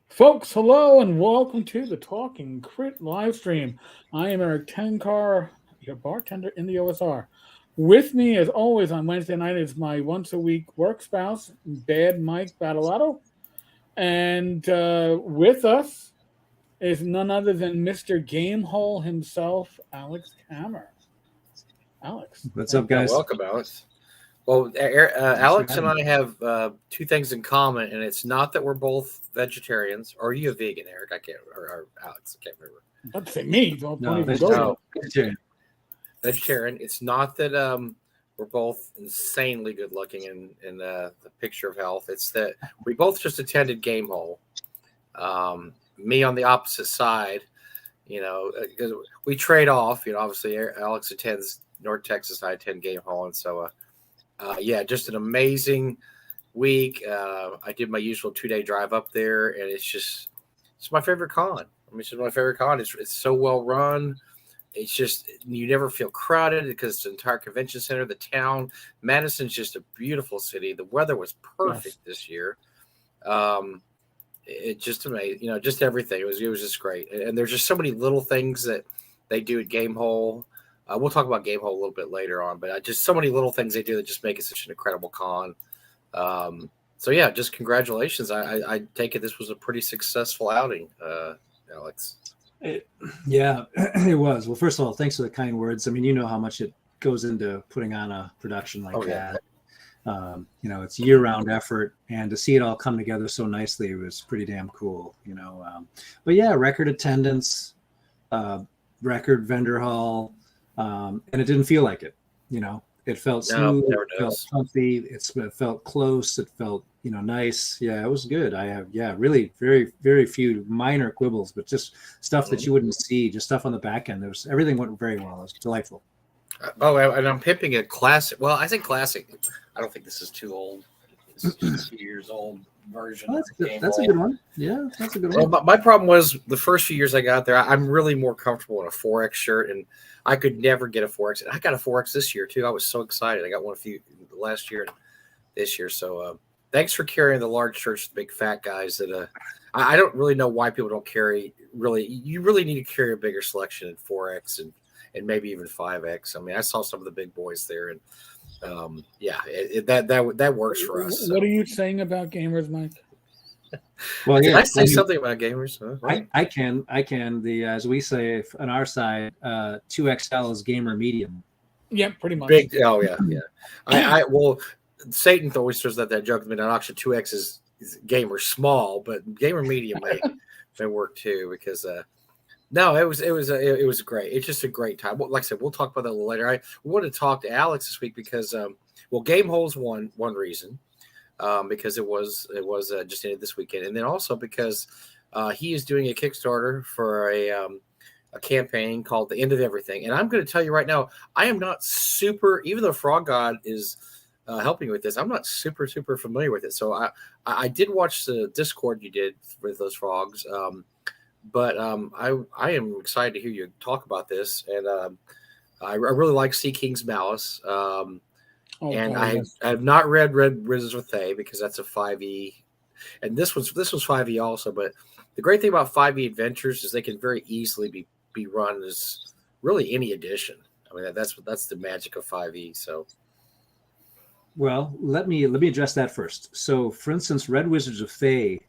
Folks, hello and welcome to the Talking Crit live stream. I am Eric Tenkar, your bartender in the OSR. With me, as always, on Wednesday night is my once a week work spouse, Bad Mike Battalato. And with us is none other than Mr. Gamehole himself, Alex Kammer. Alex, What's thank up, you. Yeah, guys? welcome, Alex. Well, Thanks for Alex and having me. I have two things in common, and it's not that we're both vegetarians. Or are you a vegan, Eric? I can't, or Alex, I can't remember. I'd say me, don't No, even go there. vegetarian. Vegetarian. Vegetarian. It's not that we're both insanely good looking in the picture of health. It's that we both just attended GameHole. Me on the opposite side, 'cause we trade off. Obviously, Alex attends North Texas, I attend GameHole, and so. Yeah, just an amazing week. I did my usual 2 day drive up there, and it's my favorite con. I mean, it's just my favorite con. It's so well run. It's just you never feel crowded because it's an entire convention center. The town, Madison's just a beautiful city. The weather was perfect this year. It just amazing, just everything. It was just great, and there's just so many little things that they do at Gamehole. We'll talk about Gamehole a little bit later on, but just so many little things they do that just make it such an incredible con. So yeah, just congratulations. I take it this was a pretty successful outing, Alex. Yeah, it was. Well, first of all, thanks for the kind words. I mean, you know how much it goes into putting on a production like Oh yeah, that. It's year-round effort, and to see it all come together so nicely was pretty damn cool. But yeah, record attendance, record vendor hall, and it didn't feel like it. It felt no, smooth, never it felt does. comfy, it felt close, it felt nice. Yeah, it was good. I have really very very few minor quibbles, but just stuff that Mhm. you wouldn't see, just stuff on the back end. Everything went very well. It was delightful. Oh, and I'm pimping a classic. Well, I think classic. I don't think this is too old. This is just a 2 years old version Oh, of that's the good. Game That's a Boy. good one. Yeah, that's a good Well, one. my problem was the first few years I got there, I'm really more comfortable in a 4X shirt, and I could never get a 4X. I got a 4X this year, too. I was so excited. I got one a few last year and this year. So thanks for carrying the large shirts, the big fat guys. That I don't really know why people don't carry, really. You really need to carry a bigger selection in 4X and maybe even 5X. I mean, I saw some of the big boys there, and yeah, that works for us. What So. are you saying about gamers, Mike? Well, Did yeah. I say something about gamers? Huh? What? I can. The as we say on our side, 2XL is gamer medium. Yeah, pretty much. Big. Oh yeah, yeah. Well, Satan always throws that joke. I mean, an auction 2X is gamer small, but gamer medium may work too because no, it was great. It's just a great time. Like I said, we'll talk about that a little later. I wanted to talk to Alex this week because Game Hole's one reason because it was just ended this weekend, and then also because he is doing a Kickstarter for a campaign called "The End of Everything," and I'm going to tell you right now, I am not super. Even though Frog God is helping with this, I'm not super familiar with it. So I did watch the Discord you did with those frogs, but I am excited to hear you talk about this, and I really like Sea King's Malice. Oh, And God, yes. I have not read Red Wizards with Thay because that's a 5e, and this was 5e also. But the great thing about 5e adventures is they can very easily be run as really any edition. I mean that's the magic of 5e. So Well, let me address that first. So, for instance, Red Wizards of Thay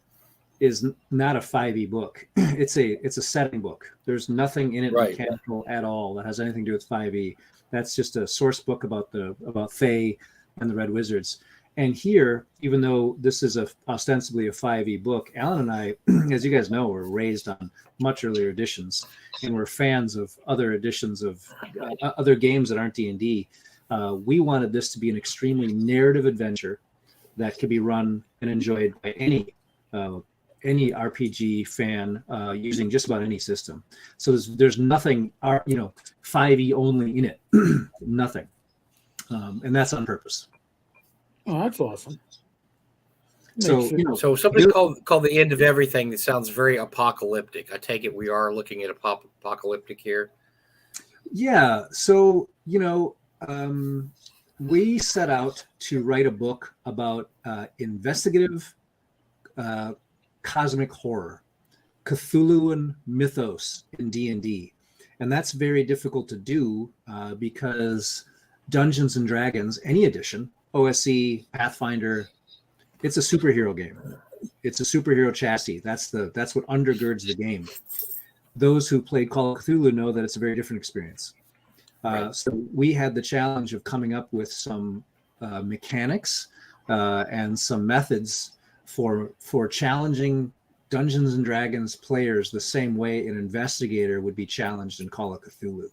is not a 5e book. It's a setting book. There's nothing in it right, yeah. mechanical at all that has anything to do with 5e. That's just a source book about Thay and the Red Wizards. And here, even though this is ostensibly a 5e book, Alan and I, as you guys know, were raised on much earlier editions, and we're fans of other editions of other games that aren't D&D. We wanted this to be an extremely narrative adventure that could be run and enjoyed by any RPG fan using just about any system. So there's nothing 5e only in it, nothing, and that's on purpose. Oh, that's awesome. So Makes it- So something called The End of Everything that sounds very apocalyptic. I take it we are looking at apocalyptic here. yeah, so we set out to write a book about investigative cosmic horror, Cthulhuan mythos in D&D. And that's very difficult to do because Dungeons and Dragons, any edition, OSE, Pathfinder, it's a superhero game. It's a superhero chassis. That's what undergirds the game. Those who played Call of Cthulhu know that it's a very different experience. So we had the challenge of coming up with some mechanics and some methods for challenging Dungeons and Dragons players the same way an investigator would be challenged in Call of Cthulhu.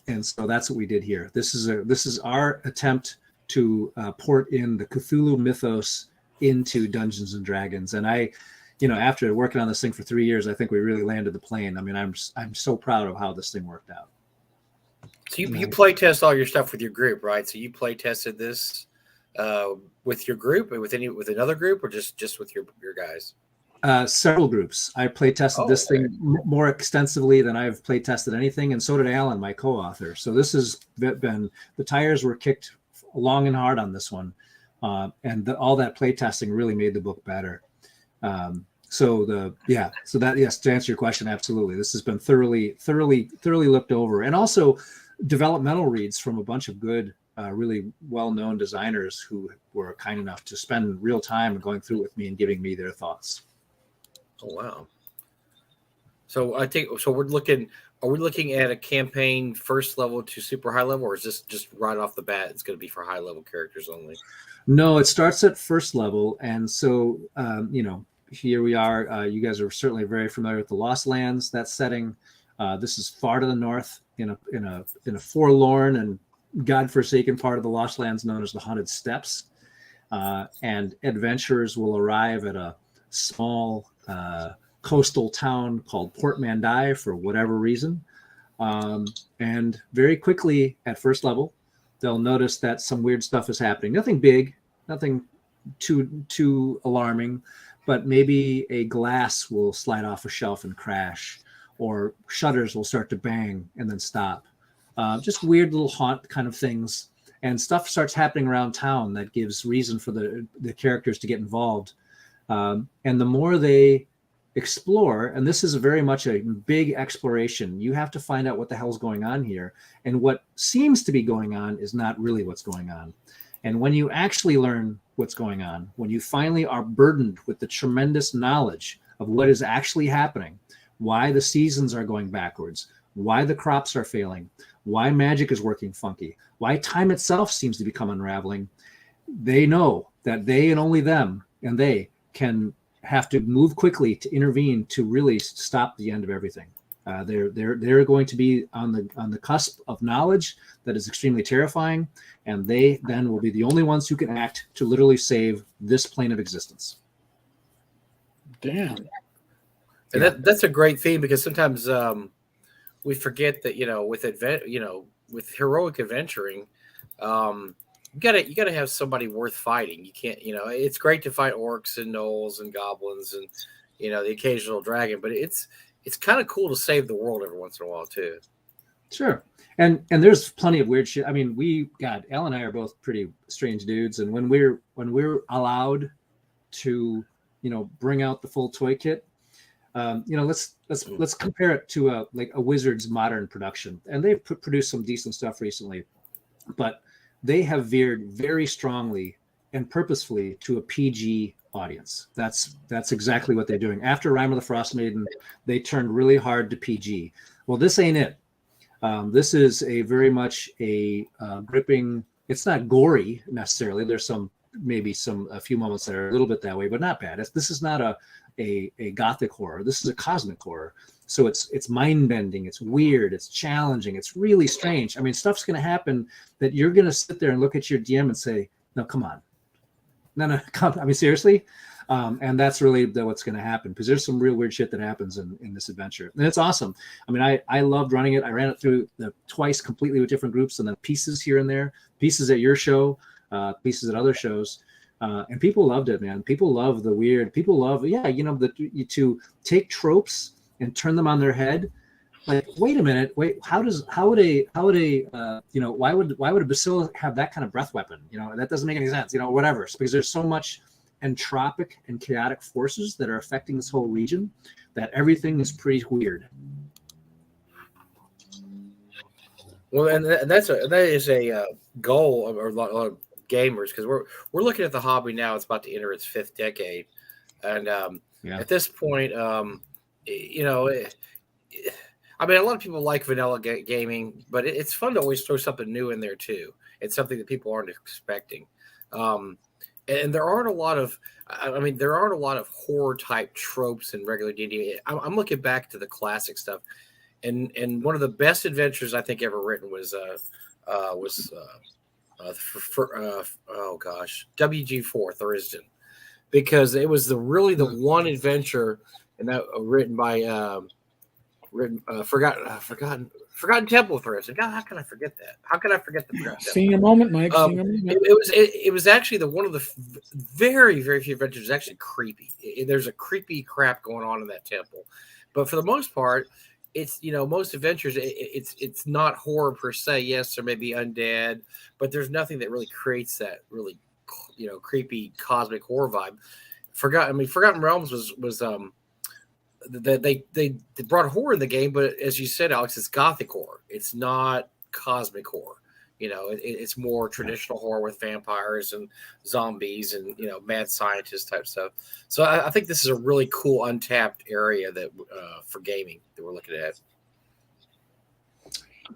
And so that's what we did here. This is our attempt to port in the Cthulhu mythos into Dungeons and Dragons. And after working on this thing for 3 years, I think we really landed the plane. I mean, I'm so proud of how this thing worked out. So you play test all your stuff with your group, right? So you play tested this with your group, with another group, or just with your guys? Several groups. I play tested this thing more extensively than I've play tested anything, and so did Alan, my co-author. So this has been, the tires were kicked long and hard on this one, and all that play testing really made the book better. So that, yes, to answer your question, absolutely, this has been thoroughly looked over, and also developmental reads from a bunch of good, really well-known designers who were kind enough to spend real time going through with me and giving me their thoughts. Oh wow! So I think we're looking. Are we looking at a campaign first level to super high level, or is this just right off the bat? It's going to be for high level characters only. No, it starts at first level, and so here we are. You guys are certainly very familiar with the Lost Lands. That setting. This is far to the north in a forlorn and godforsaken part of the Lost Lands known as the Haunted Steppes, and adventurers will arrive at a small coastal town called Port Mandai for whatever reason, and very quickly at first level they'll notice that some weird stuff is happening. Nothing big, nothing too alarming, but maybe a glass will slide off a shelf and crash, or shutters will start to bang and then stop. Just weird little haunt kind of things, and stuff starts happening around town that gives reason for the characters to get involved. And the more they explore, and this is very much a big exploration, you have to find out what the hell's going on here. And what seems to be going on is not really what's going on. And when you actually learn what's going on, when you finally are burdened with the tremendous knowledge of what is actually happening, why the seasons are going backwards, why the crops are failing, why magic is working funky, why time itself seems to become unraveling, they know that they and only them and they can have to move quickly to intervene to really stop the end of everything. They're going to be on the cusp of knowledge that is extremely terrifying, and they then will be the only ones who can act to literally save this plane of existence. Damn. And that's a great theme, because sometimes we forget that with heroic adventuring, you gotta have somebody worth fighting. You can't, it's great to fight orcs and gnolls and goblins and the occasional dragon, but it's kind of cool to save the world every once in a while too. Sure. And there's plenty of weird shit. I mean, Al and I are both pretty strange dudes, and when we're allowed to bring out the full toy kit, let's compare it to a Wizards modern production, and they've produced some decent stuff recently, but they have veered very strongly and purposefully to a PG audience. That's exactly what they're doing. After Rime of the Frost Maiden, they turned really hard to PG. Well, this ain't it. This is a very much a gripping. It's not gory necessarily. There's a few moments that are a little bit that way, but not bad. This is not a gothic horror. This is a cosmic horror. So it's mind bending. It's weird. It's challenging. It's really strange. I mean, stuff's going to happen that you're going to sit there and look at your DM and say, "No, come on, no, come." I mean, seriously. And that's really what's going to happen, because there's some real weird shit that happens in this adventure, and it's awesome. I mean, I loved running it. I ran it through twice completely with different groups, and then pieces here and there, pieces at your show, pieces at other shows. And people loved it, man. People love the weird. People love, to take tropes and turn them on their head. Like, wait a minute, why would a bacillus have that kind of breath weapon? That doesn't make any sense. Whatever. It's because there's so much entropic and chaotic forces that are affecting this whole region that everything is pretty weird. Well, and that is a goal of a lot of gamers, because we're looking at the hobby now. It's about to enter its 5th decade, and at this point, you know, I mean, a lot of people like vanilla gaming, but it's fun to always throw something new in there too. It's something that people aren't expecting, and there aren't a lot of. I mean, there aren't a lot of horror type tropes in regular D&D. I'm looking back to the classic stuff. And one of the best adventures I think ever written was WG4 Thurston, because it was the one adventure, and that written by Forgotten Temple of Thurston. God, how can I forget that? How can I forget the Forgotten Temple? Seeing a moment, Mike. Seeing a moment. It was actually one of the very, very few adventures that's actually creepy. There's a creepy crap going on in that temple, but for the most part, it's, you know, most adventures, it's not horror per se. Yes, there may be undead, but there's nothing that really creates that really, you know, creepy cosmic horror vibe. Forgotten Realms was they brought horror in the game, but as you said, Alex, it's gothic horror. It's not cosmic horror. You know, it's more traditional horror with vampires and zombies and, you know, mad scientist type stuff. So I think this is a really cool untapped area that for gaming that we're looking at.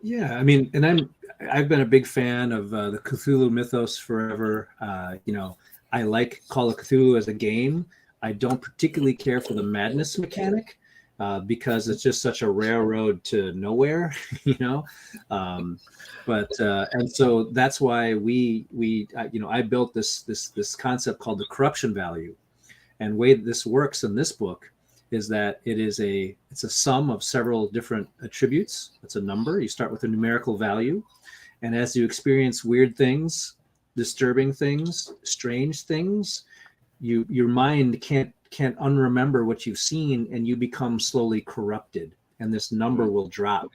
Yeah, I mean, and I've been a big fan of the Cthulhu mythos forever. You know, I like Call of Cthulhu as a game. I don't particularly care for the madness mechanic because it's just such a railroad to nowhere, you know. And so that's why I built this concept called the corruption value, and the way this works in this book is that it's a sum of several different attributes. It's a number. You start with a numerical value, and as you experience weird things, disturbing things, strange things, your mind can't unremember what you've seen, and you become slowly corrupted, and this number will drop.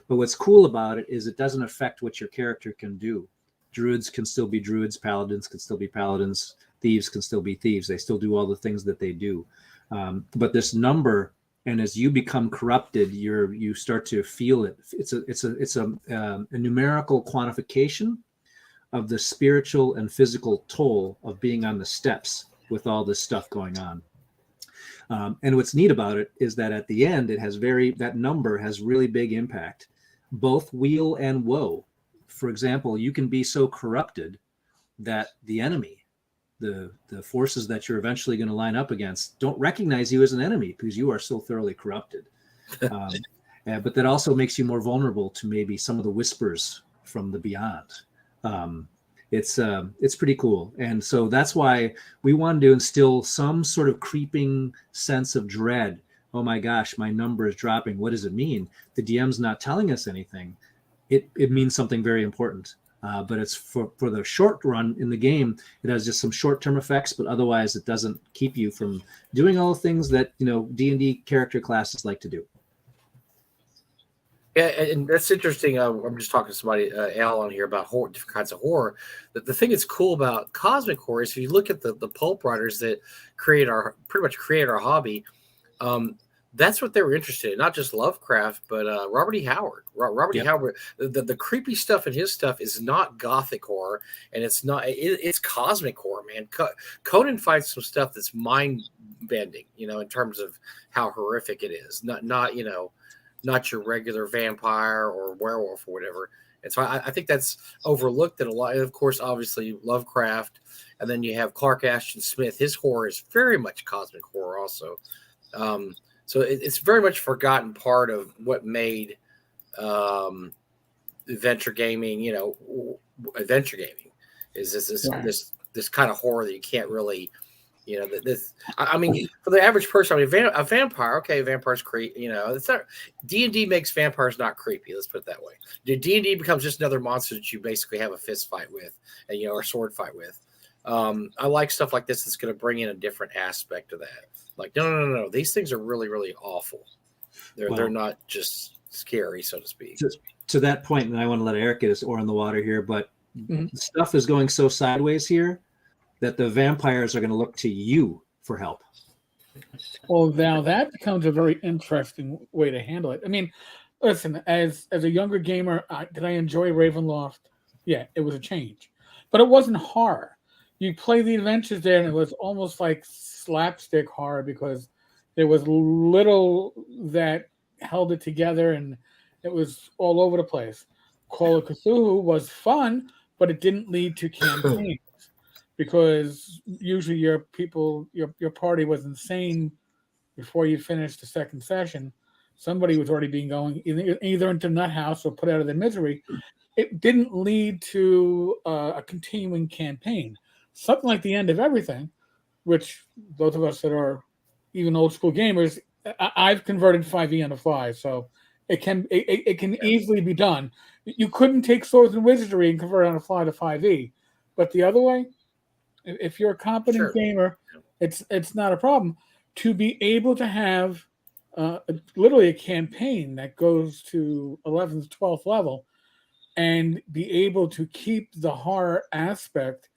But what's cool about it is it doesn't affect what your character can do. Druids can still be druids, paladins can still be paladins, thieves can still be thieves. They still do all the things that they do. But this number, and as you become corrupted, you start to feel it. It's a numerical quantification of the spiritual and physical toll of being on the steps with all this stuff going on. And what's neat about it is that at the end, that number has really big impact, both weal and woe. For example, you can be so corrupted that the enemy, the forces that you're eventually going to line up against, don't recognize you as an enemy because you are so thoroughly corrupted. But that also makes you more vulnerable to maybe some of the whispers from the beyond. It's pretty cool. And so that's why we wanted to instill some sort of creeping sense of dread. Oh my gosh, my number is dropping. What does it mean? The DM's not telling us anything. It means something very important. But it's for the short run in the game, it has just some short-term effects, but otherwise it doesn't keep you from doing all the things that, you know, D&D character classes like to do. Yeah, and that's interesting. I'm just talking to somebody, Al, on here about different kinds of horror. The thing that's cool about cosmic horror is if you look at the pulp writers that pretty much create our hobby, that's what they were interested in. Not just Lovecraft, but Robert E. Howard. Robert E. Howard, the creepy stuff in his stuff is not gothic horror, and it's not. It's cosmic horror, man. Conan fights some stuff that's mind bending, you know, in terms of how horrific it is. Not your regular vampire or werewolf or whatever. And so I think that's overlooked in a lot. And of course, obviously Lovecraft, and then you have Clark Ashton Smith. His horror is very much cosmic horror also. So it's very much forgotten part of what made adventure gaming, you know, adventure gaming is this kind of horror that you can't really, you know, I mean, for the average person, I mean, a vampire, okay, vampires creepy, you know, it's not, D&D makes vampires not creepy. Let's put it that way. D&D becomes just another monster that you basically have a fist fight with, and, you know, or sword fight with. I like stuff like this that's going to bring in a different aspect of that. Like, no. These things are really, really awful. They're not just scary, so to speak. To that point, and I want to let Eric get his oar in the water here, but stuff is going so sideways here that the vampires are going to look to you for help. Well, now that becomes a very interesting way to handle it. I mean, listen, as a younger gamer, did I enjoy Ravenloft? Yeah, it was a change, but it wasn't horror. You play the adventures there, and it was almost like slapstick horror because there was little that held it together, and it was all over the place. Call of Cthulhu was fun, but it didn't lead to campaigns because usually your party was insane before you finished the second session. Somebody was already being going either into nut house or put out of their misery. It didn't lead to a continuing campaign. Something like the end of everything, which those of us that are even old school gamers, I've converted 5e on the fly, so it can easily be done. You couldn't take swords and wizardry and convert on the fly to 5e, but the other way, if you're a competent gamer, it's not a problem to be able to have literally a campaign that goes to 11th, 12th level and be able to keep the horror aspect.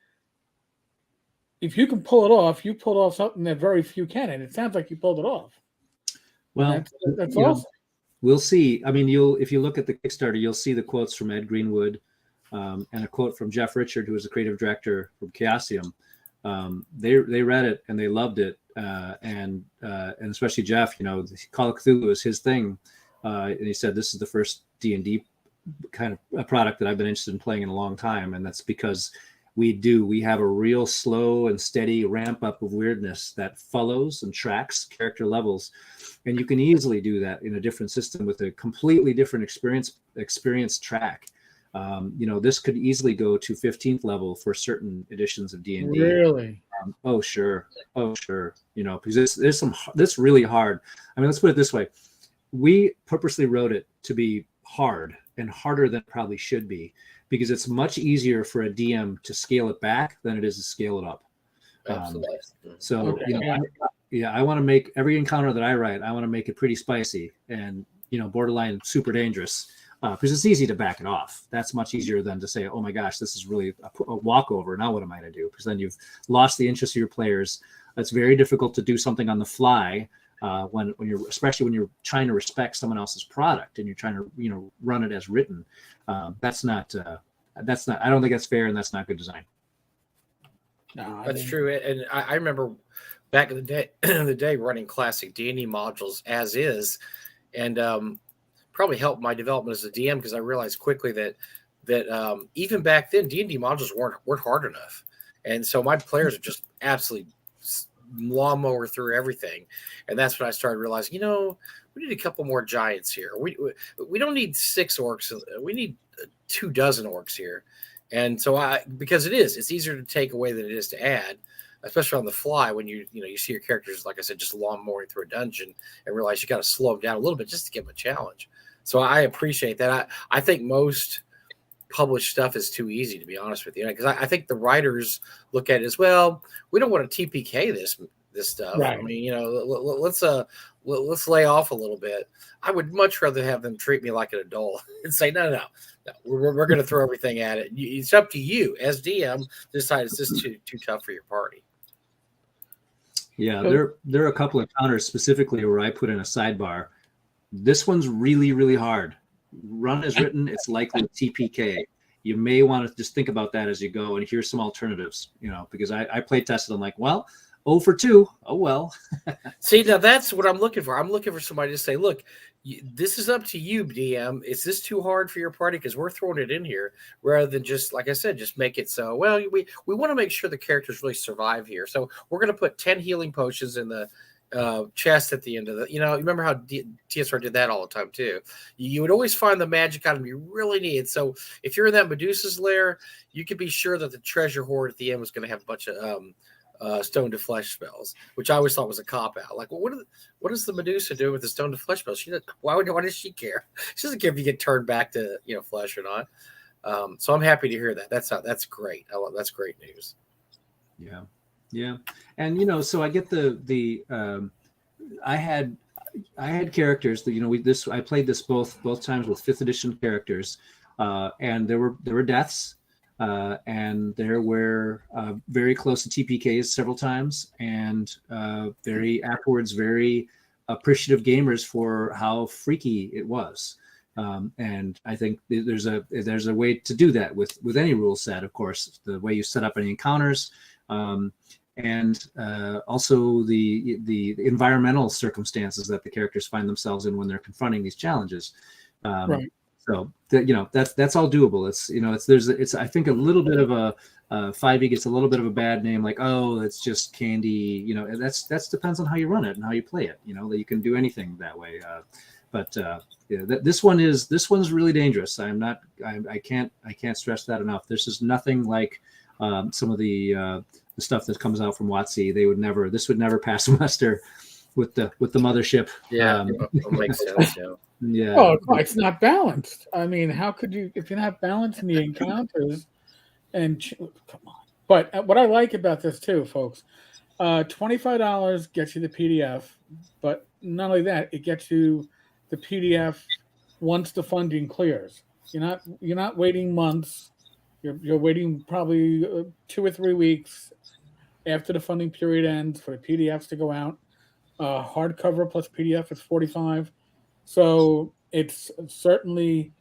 If you can pull it off, you pulled off something that very few can, and it sounds like you pulled it off. Well, that's awesome. We'll see. I mean, if you look at the Kickstarter, you'll see the quotes from Ed Greenwood and a quote from Jeff Richard, who is the creative director from Chaosium. They read it and they loved it, and especially Jeff. Call of Cthulhu is his thing, and he said this is the first D&D kind of a product that I've been interested in playing in a long time, and that's because we have a real slow and steady ramp up of weirdness that follows and tracks character levels, and you can easily do that in a different system with a completely different experience track. This could easily go to 15th level for certain editions of D&D. Really? Oh sure. Because this really hard. I mean, let's put it this way: we purposely wrote it to be hard and harder than it probably should be, because it's much easier for a DM to scale it back than it is to scale it up. Absolutely. I want to make every encounter that I write, I want to make it pretty spicy and borderline super dangerous, because it's easy to back it off. That's much easier than to say, oh my gosh, this is really a walkover. Now what am I going to do? Because then you've lost the interest of your players. It's very difficult to do something on the fly especially when you're trying to respect someone else's product and you're trying to run it as written. That's not I don't think that's fair, and that's not good design. No, that's true. And I remember back in the day running classic D&D modules as is, and probably helped my development as a DM, because I realized quickly that even back then D&D modules weren't hard enough, and so my players are just absolutely lawnmower through everything. And that's when I started realizing, we need a couple more giants here. We don't need 6 orcs. We need 24 orcs here. And so because it's easier to take away than it is to add, especially on the fly when you see your characters, like I said, just lawnmowing through a dungeon and realize you got to slow them down a little bit just to give them a challenge. So I appreciate that. I think most published stuff is too easy, to be honest with you, because I think the writers look at it as, well, we don't want to TPK this stuff. Right. I mean, let's lay off a little bit. I would much rather have them treat me like an adult and say, no, we're going to throw everything at it. It's up to you as DM to decide, is this too tough for your party? Yeah, there are a couple of encounters specifically where I put in a sidebar. This one's really, really hard. Run as written, it's likely TPK. You may want to just think about that as you go, and here's some alternatives, because I play tested. I'm like, well, 0 for 2. Oh, well. See, now that's what I'm looking for. I'm looking for somebody to say, look, this is up to you, DM. Is this too hard for your party? Because we're throwing it in here rather than just, like I said, just make it so, well, we want to make sure the characters really survive here. So we're going to put 10 healing potions in the chest at the end of you remember how TSR did that all the time too. You would always find the magic item you really need. So if you're in that Medusa's lair, you could be sure that the treasure hoard at the end was going to have a bunch of stone to flesh spells, which I always thought was a cop out. Like, well, what does the Medusa do with the stone to flesh spells? Why does she care? She doesn't care if you get turned back to flesh or not. So I'm happy to hear that. That's great. That's great news. Yeah, and so I get I had characters that I played this both times with 5th edition characters, and there were deaths. and there were very close to TPKs several times, and very afterwards very appreciative gamers for how freaky it was. And I think there's a way to do that with any rule set, of course, the way you set up any encounters, and also the environmental circumstances that the characters find themselves in when they're confronting these challenges. Right. So that's all doable. It's I think a little bit of a 5e gets a little bit of a bad name, like, oh, it's just candy. That's depends on how you run it and how you play it. That you can do anything that way. But this one's really dangerous. I can't stress that enough. This is nothing like some of the stuff that comes out from WotC. This would never pass muster with the mothership. Yeah, that makes sense. Yeah. Yeah. Oh, it's not balanced. I mean, how could you, if you're not balanced in the encounters, come on. But what I like about this too, folks, $25 gets you the PDF, but not only that, it gets you the PDF once the funding clears. You're not waiting months. You're waiting probably 2 or 3 weeks after the funding period ends for the PDFs to go out. Hardcover plus PDF is $45. So it's certainly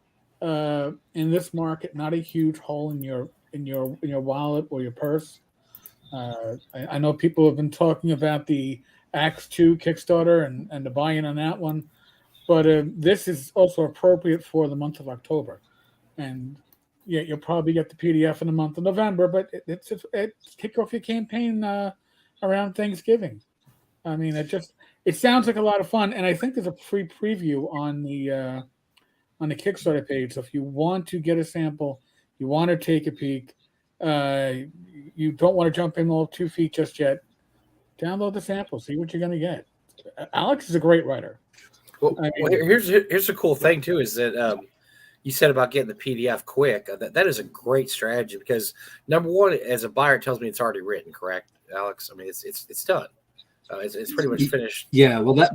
in this market not a huge hole in your wallet or your purse. I know people have been talking about the Acts 2 Kickstarter and the buy-in on that one, but this is also appropriate for the month of October. And yeah, you'll probably get the PDF in the month of November, but it's kick off your campaign around Thanksgiving. I mean, it sounds like a lot of fun, and I think there's a free preview on the Kickstarter page. So if you want to get a sample, you want to take a peek, you don't want to jump in all 2 feet just yet, download the sample, see what you're going to get. Alex is a great writer. Well, here's a cool thing too, is that you said about getting the PDF quick. That is a great strategy, because number one, as a buyer, it tells me it's already written. Correct, Alex? I mean, it's done. It's pretty much finished. Yeah. Well,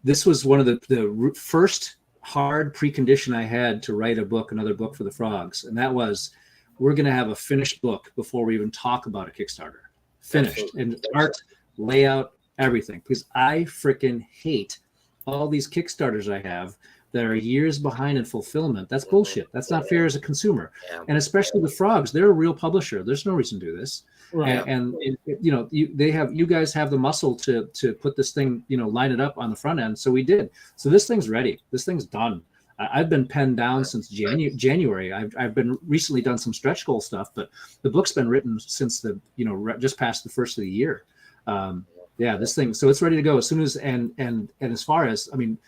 this was one of the first hard precondition I had to write another book for the Frogs, and that was, we're going to have a finished book before we even talk about a Kickstarter. Finished. Absolutely. And art, layout, everything, because I freaking hate all these Kickstarters I have that are years behind in fulfillment. That's bullshit. That's not fair as a consumer. Yeah. And especially the Frogs, they're a real publisher. There's no reason to do this. Right. And you guys have the muscle to put this thing, line it up on the front end. So we did. So this thing's ready. This thing's done. I've been penned down since January. I've been recently done some stretch goal stuff, but the book's been written since just past the first of the year. This thing. So it's ready to go as soon as, and as far as, I mean,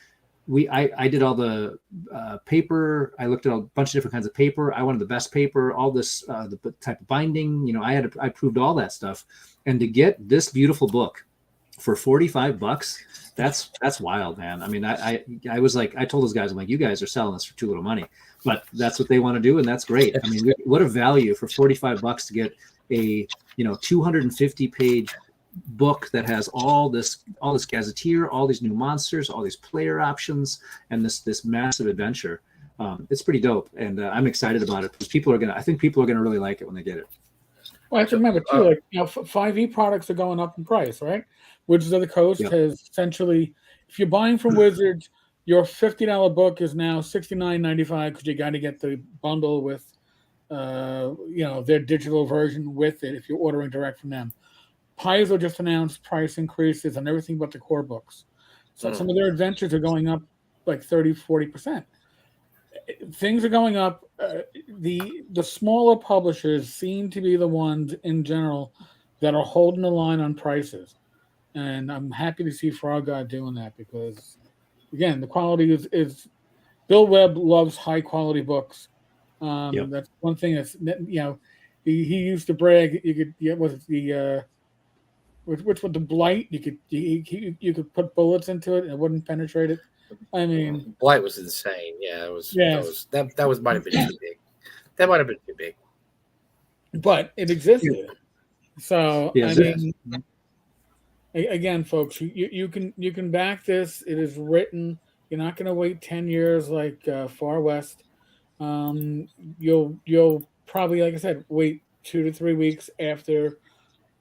I did all the paper. I looked at a bunch of different kinds of paper. I wanted the best paper, all this, the type of binding, I proved all that stuff. And to get this beautiful book for $45, that's wild, man. I mean, I was like, I told those guys, I'm like, you guys are selling this for too little money, but that's what they want to do. And that's great. I mean, what a value for $45 to get a, 250 page book that has all this gazetteer, all these new monsters, all these player options, and this massive adventure. It's pretty dope, and I'm excited about it, because I think people are gonna really like it when they get it. Well, I have to remember too, 5e products are going up in price, right? Wizards of the Coast has essentially, if you're buying from Wizards, your $50 book is now $69.95, because you got to get the bundle with, their digital version with it if you're ordering direct from them. Paizo just announced price increases on everything but the core books. So some of their adventures are going up like 30-40%. Things are going up. The smaller publishers seem to be the ones in general that are holding the line on prices. And I'm happy to see Frog God doing that, because, again, the quality is Bill Webb loves high quality books. That's one thing that's, he used to brag. Which with the Blight, you could put bullets into it and it wouldn't penetrate it. I mean, Blight was insane. Yeah, it was. Yes. That might have been too big. That might have been too big. But it existed. So yes, I mean, again, folks, you can back this. It is written. You're not going to wait 10 years like Far West. You'll probably, like I said, wait 2 to 3 weeks after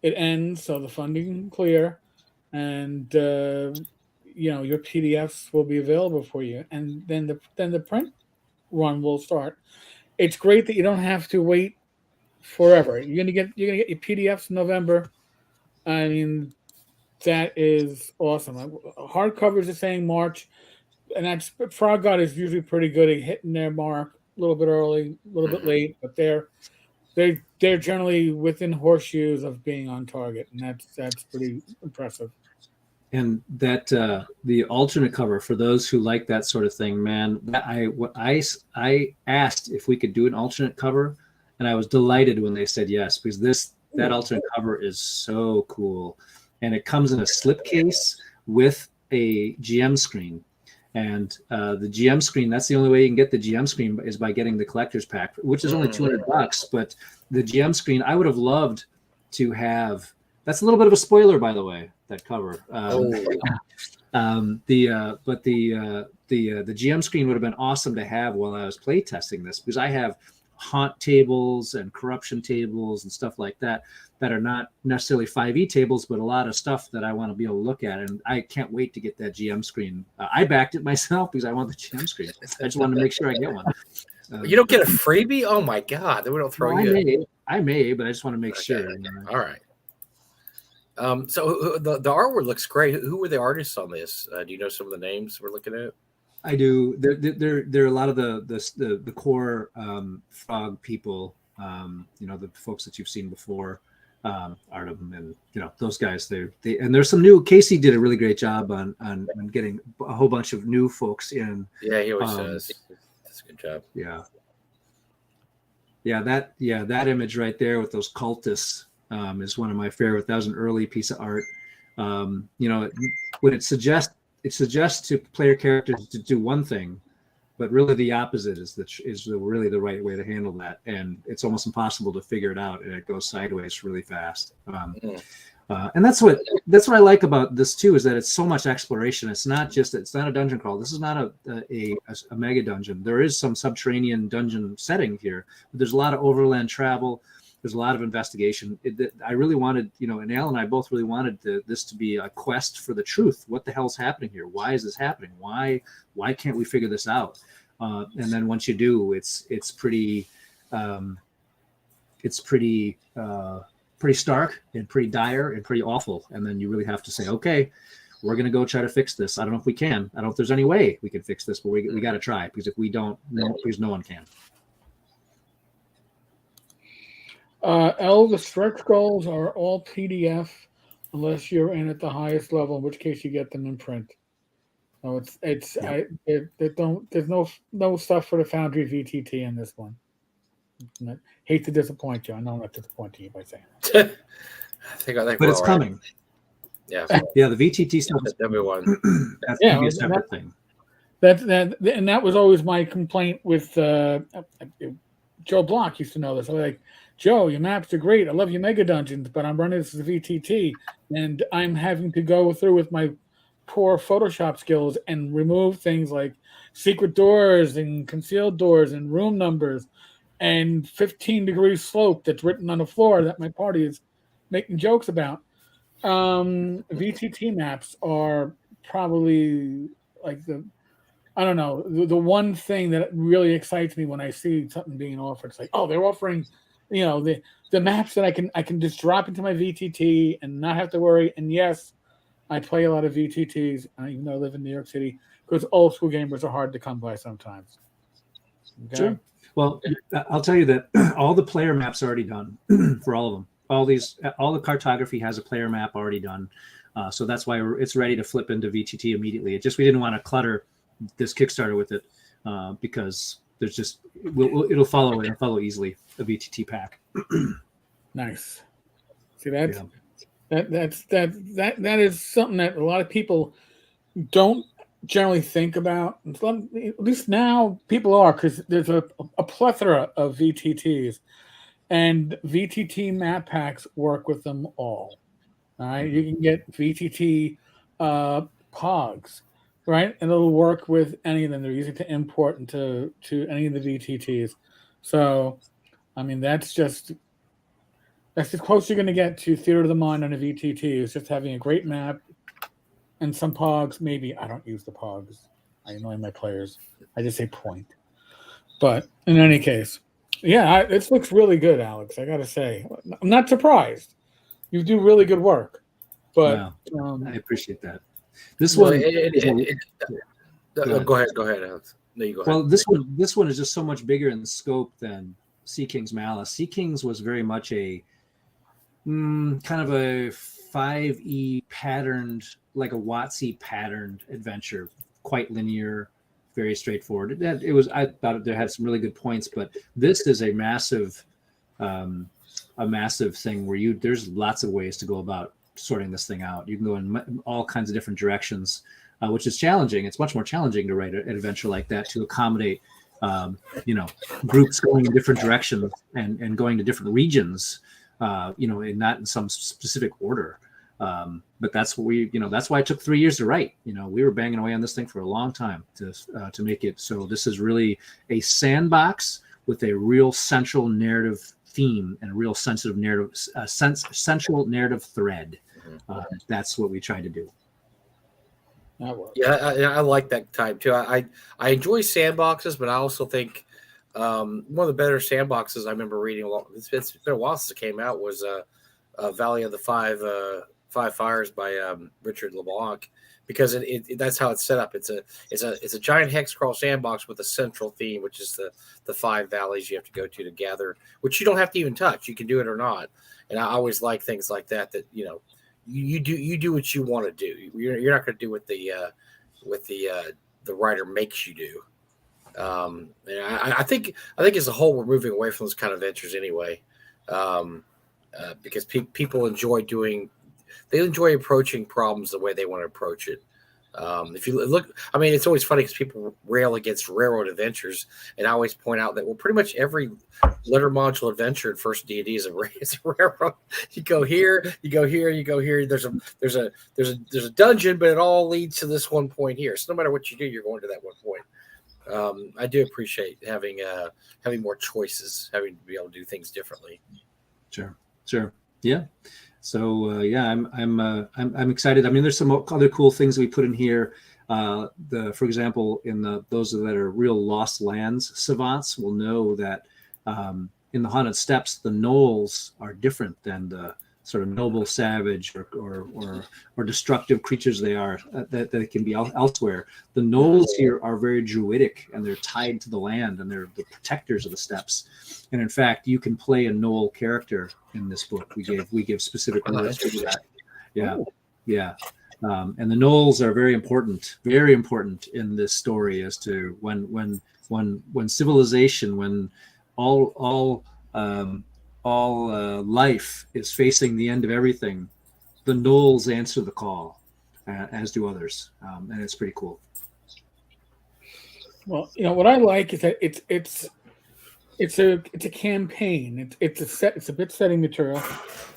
it ends, so the funding can clear, and your PDFs will be available for you, and then the print run will start. It's great that you don't have to wait forever. You're gonna get your PDFs in November. I mean, that is awesome. Hardcovers are saying March, and that's Frog God is usually pretty good at hitting their mark a little bit early, a little bit late, but they're generally within horseshoes of being on target, and that's pretty impressive. And that the alternate cover for those who like that sort of thing, man. I asked if we could do an alternate cover, and I was delighted when they said yes, because that alternate cover is so cool, and it comes in a slipcase with a GM screen. And the GM screen, that's the only way you can get the GM screen is by getting the collector's pack, which is only $200. But the GM screen, I would have loved to have. That's a little bit of a spoiler, by the way, that cover. The GM screen would have been awesome to have while I was playtesting this, because I have haunt tables and corruption tables and stuff like that are not necessarily 5e tables, but a lot of stuff that I want to be able to look at. And I can't wait to get that GM screen. I backed it myself because I want the GM screen. I just wanted to make sure I get one. You don't get a freebie? Oh my God. Then we don't throw you. I may, but I just want to make sure. All right. So the artwork looks great. Who were the artists on this? Do you know some of the names we're looking at? I do. There are a lot of the core Frog people. The folks that you've seen before, Artem, and those guys. They and there's some new. Casey did a really great job on getting a whole bunch of new folks in. Yeah, he always does. That's a good job. Yeah, that image right there with those cultists is one of my favorite. That was an early piece of art. When it suggests to player characters to do one thing, but really the opposite is really the right way to handle that, and it's almost impossible to figure it out, and it goes sideways really fast. And that's what I like about this too, is that it's so much exploration. It's not a dungeon crawl. This is not a mega dungeon. There is some subterranean dungeon setting here, but there's a lot of overland travel. There's a lot of investigation. I really wanted, and Al and I both really wanted this to be a quest for the truth. What the hell's happening here? Why is this happening? Why can't we figure this out? And then once you do, it's pretty stark and pretty dire and pretty awful. And then you really have to say, okay, we're going to go try to fix this. I don't know if we can. I don't know if there's any way we can fix this, but we got to try, because if we don't, because no one can. The stretch goals are all PDF unless you're in at the highest level, in which case you get them in print. So there's no stuff for the Foundry VTT in this one. I hate to disappoint you. I know I'm not disappointing you by saying that. But it's coming. Yeah. Yeah, the VTT stuff is everyone. That's going to be a separate thing. That was always my complaint with Joe Block used to know this. I was like, Joe, your maps are great. I love your mega dungeons, but I'm running this as a VTT, and I'm having to go through with my poor Photoshop skills and remove things like secret doors and concealed doors and room numbers and 15-degree slope that's written on the floor that my party is making jokes about. VTT maps are probably like the one thing that really excites me when I see something being offered. It's like, oh, they're offering, the maps that I can just drop into my VTT and not have to worry. And yes, I play a lot of VTTs, even though I live in New York City, because old school gamers are hard to come by sometimes. Okay? Sure. Well, I'll tell you that all the player maps are already done for all of them. All the cartography has a player map already done. So that's why it's ready to flip into VTT immediately. We didn't want to clutter this Kickstarter with it because there's just it'll follow easily a VTT pack. Nice. See that is something that a lot of people don't generally think about. At least now people are, because there's a plethora of VTTs, and VTT map packs work with them all. All right, you can get VTT pogs. Right, and it'll work with any of them. They're easy to import into any of the VTTs. So I mean, that's the closest you're going to get to Theater of the Mind on a VTT, is just having a great map and some pogs. Maybe I don't use the pogs. I annoy my players. I just say point. But in any case, yeah, it looks really good, Alex. I got to say, I'm not surprised. You do really good work. But I appreciate that. This Well, one. Go ahead, Alex. No, you go ahead. Well, this one is just so much bigger in scope than Sea King's Malice. Sea King's was very much a kind of a 5e patterned, like a WotC patterned adventure, quite linear, very straightforward. I thought there had some really good points, but this is a massive thing where there's lots of ways to go about sorting this thing out. You can go in all kinds of different directions, which is challenging. It's much more challenging to write an adventure like that to accommodate groups going in different directions and going to different regions, and not in some specific order. But that's what that's why it took 3 years to write. We were banging away on this thing for a long time to make it. So this is really a sandbox with a real central narrative theme and a real sensitive narrative, central narrative thread. That's what we tried to do. Yeah, I like that type too. I enjoy sandboxes, but I also think one of the better sandboxes I remember reading it's been a while since it came out was Valley of the Five Fires by Richard LeBlanc, because that's how it's set up. It's a giant hex crawl sandbox with a central theme, which is the 5 valleys you have to go to gather, which you don't have to even touch. You can do it or not. And I always like things like that you do what you want to do. You're not going to do what the writer makes you do. And I think as a whole we're moving away from those kind of adventures anyway, because people enjoy approaching problems the way they want to approach it. If you look, I mean, it's always funny because people rail against railroad adventures, and I always point out that pretty much every letter module adventure in First D&D is a railroad. You go here, you go here, you go here. There's a dungeon, but it all leads to this one point here. So no matter what you do, you're going to that one point. I do appreciate having more choices, having to be able to do things differently. Sure, yeah. So I'm excited. I mean, there's some other cool things we put in here. For example, in those that are real Lost Lands savants will know that in the Haunted Steppes, the gnolls are different than the sort of noble savage or destructive creatures they are that can be elsewhere. The gnolls here are very druidic, and they're tied to the land, and they're the protectors of the steppes. And in fact, you can play a gnoll character in this book. We give specific rules to that. Yeah. And the gnolls are very important in this story as to when civilization, when all life is facing the end of everything, the gnolls answer the call, as do others, and it's pretty cool. Well, what I like is that it's a campaign. It's a bit setting material,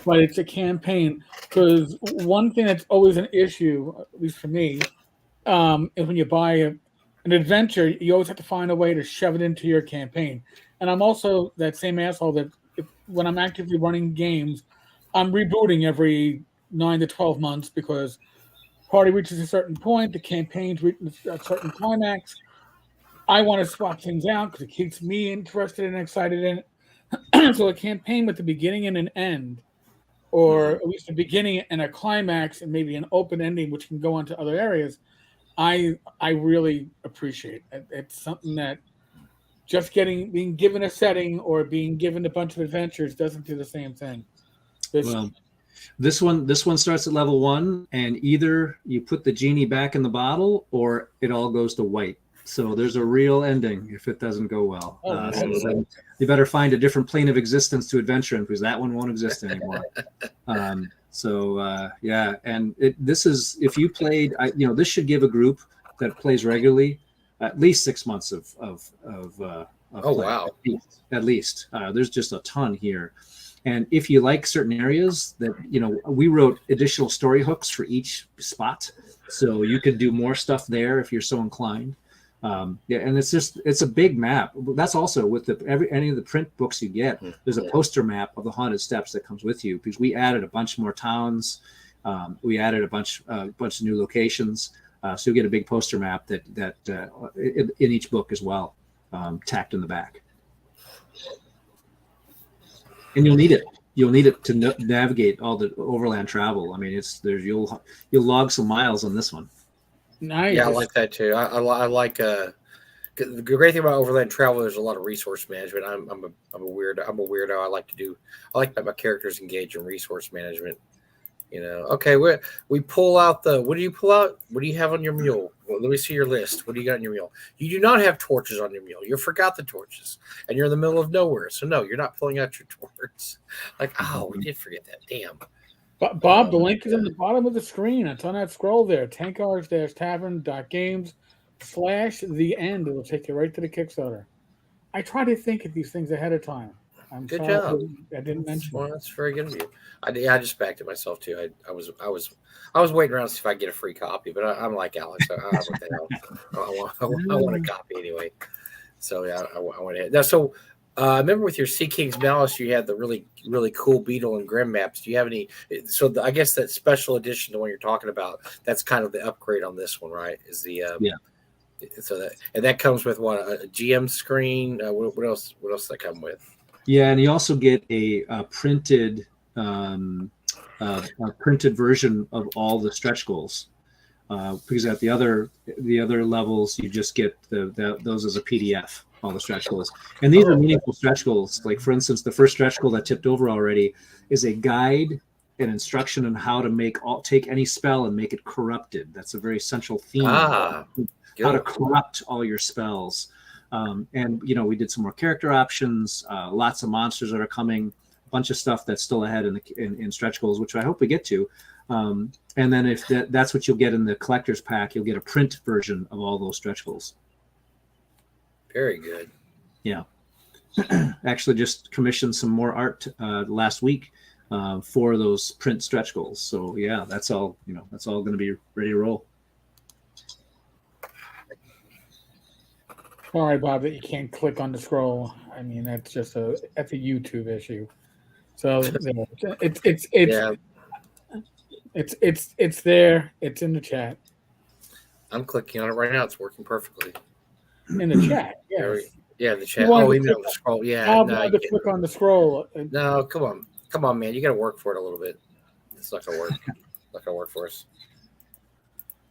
but it's a campaign, because one thing that's always an issue, at least for me, is when you buy an adventure, you always have to find a way to shove it into your campaign. And I'm also that same asshole that when I'm actively running games, I'm rebooting every 9 to 12 months because party reaches a certain point, the campaign's reaching a certain climax. I want to swap things out because it keeps me interested and excited in it. So a campaign with a beginning and an end, or at least a beginning and a climax and maybe an open ending which can go on to other areas, I really appreciate. It's something that just being given a setting or being given a bunch of adventures doesn't do the same thing. This one starts at level 1, and either you put the genie back in the bottle or it all goes to white. So there's a real ending if it doesn't go well. So then you better find a different plane of existence to adventure in, because that one won't exist anymore. And this is, if you played, this should give a group that plays regularly at least 6 months of play. Wow. At least. There's just a ton here. And if you like certain areas that, we wrote additional story hooks for each spot. So you could do more stuff there if you're so inclined. Yeah, and it's a big map. That's also with any of the print books you get. There's a poster map of the haunted steps that comes with you, because we added a bunch more towns. We added a bunch of new locations. So you get a big poster map that in each book as well, tacked in the back. And you'll need it. You'll need it to navigate all the overland travel. I mean, you'll log some miles on this one. Nice. Yeah, I like that too. I like the great thing about overland travel. There's a lot of resource management. I'm a weirdo. I like that my characters engage in resource management. You know, okay, we pull out what do you pull out? What do you have on your mule? Well, let me see your list. What do you got on your mule? You do not have torches on your mule. You forgot the torches, and you're in the middle of nowhere. So no, you're not pulling out your torch. Like, oh, we did forget that. Damn. Bob, the link is in the bottom of the screen. It's on that scroll there. tankars-tavern.games/the-end. It'll take you right to the Kickstarter. I try to think of these things ahead of time. Good job. I didn't mention. Well, that's very good of you. I just backed it myself too. I was waiting around to see if I get a free copy, but I'm like Alex. What the hell? I want a copy anyway. So yeah, I want it now. So I remember with your Sea King's Malice, you had the really really cool Beetle and Grim maps. Do you have any? So I guess that special edition, the one you're talking about, that's kind of the upgrade on this one, right? Is the yeah. So that comes with what, a GM screen? What else? What else does that come with? Yeah, and you also get a printed version of all the stretch goals, because at the other levels you just get those as a PDF, all the stretch goals. And these are meaningful stretch goals. Like, for instance, the first stretch goal that tipped over already is a guide and instruction on how to take any spell and make it corrupted. That's a very central theme. How to corrupt all your spells. And we did some more character options, lots of monsters that are coming, a bunch of stuff that's still ahead in stretch goals, which I hope we get to. And then if that's what you'll get in the collector's pack, you'll get a print version of all those stretch goals. Very good. Yeah. Actually just commissioned some more art last week for those print stretch goals. So yeah, that's all going to be ready to roll. Sorry, Bob, that you can't click on the scroll. I mean, that's a YouTube issue. So it's there. It's in the chat. I'm clicking on it right now. It's working perfectly. In the chat, yes. Yeah, in the chat. Oh, even on the scroll. Yeah, Bob wanted to click on the scroll. No, come on, man. You got to work for it a little bit. It's not gonna work. Not gonna work for us.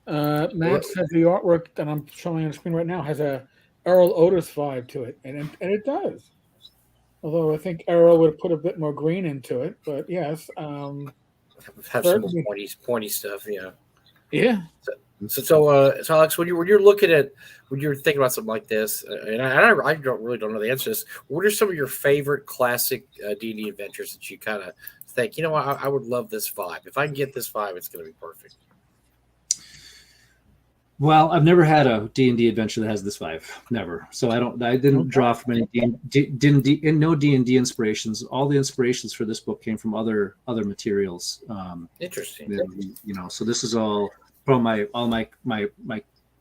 Matt says the artwork that I'm showing on the screen right now has a Errol Otis vibe to it, and it does. Although I think Errol would have put a bit more green into it, but yes, have some pointy stuff, Yeah. So Alex, when you're looking at, when you're thinking about something like this, and I don't know the answer to this, what are some of your favorite classic D&D adventures that you kind of think, I would love this vibe. If I can get this vibe, it's going to be perfect. Well, I've never had a D&D adventure that has this vibe. Never. So I didn't draw from any no D&D inspirations. All the inspirations for this book came from other materials. Interesting. So this is all from all my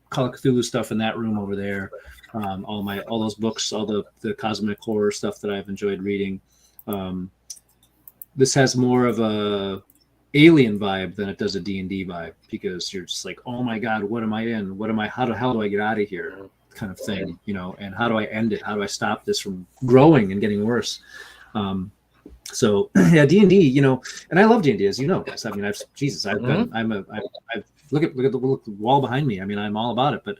Call of Cthulhu stuff in that room over there. All those books, all the cosmic horror stuff that I've enjoyed reading. This has more of a alien vibe than it does a D&D vibe, because you're just like, oh my god, what am I in? How the hell do I get out of here? Kind of thing, and how do I end it? How do I stop this from growing and getting worse? So yeah, D&D, and I love D&D, as you know, guys. I mean, look at the wall behind me. I mean, I'm all about it, but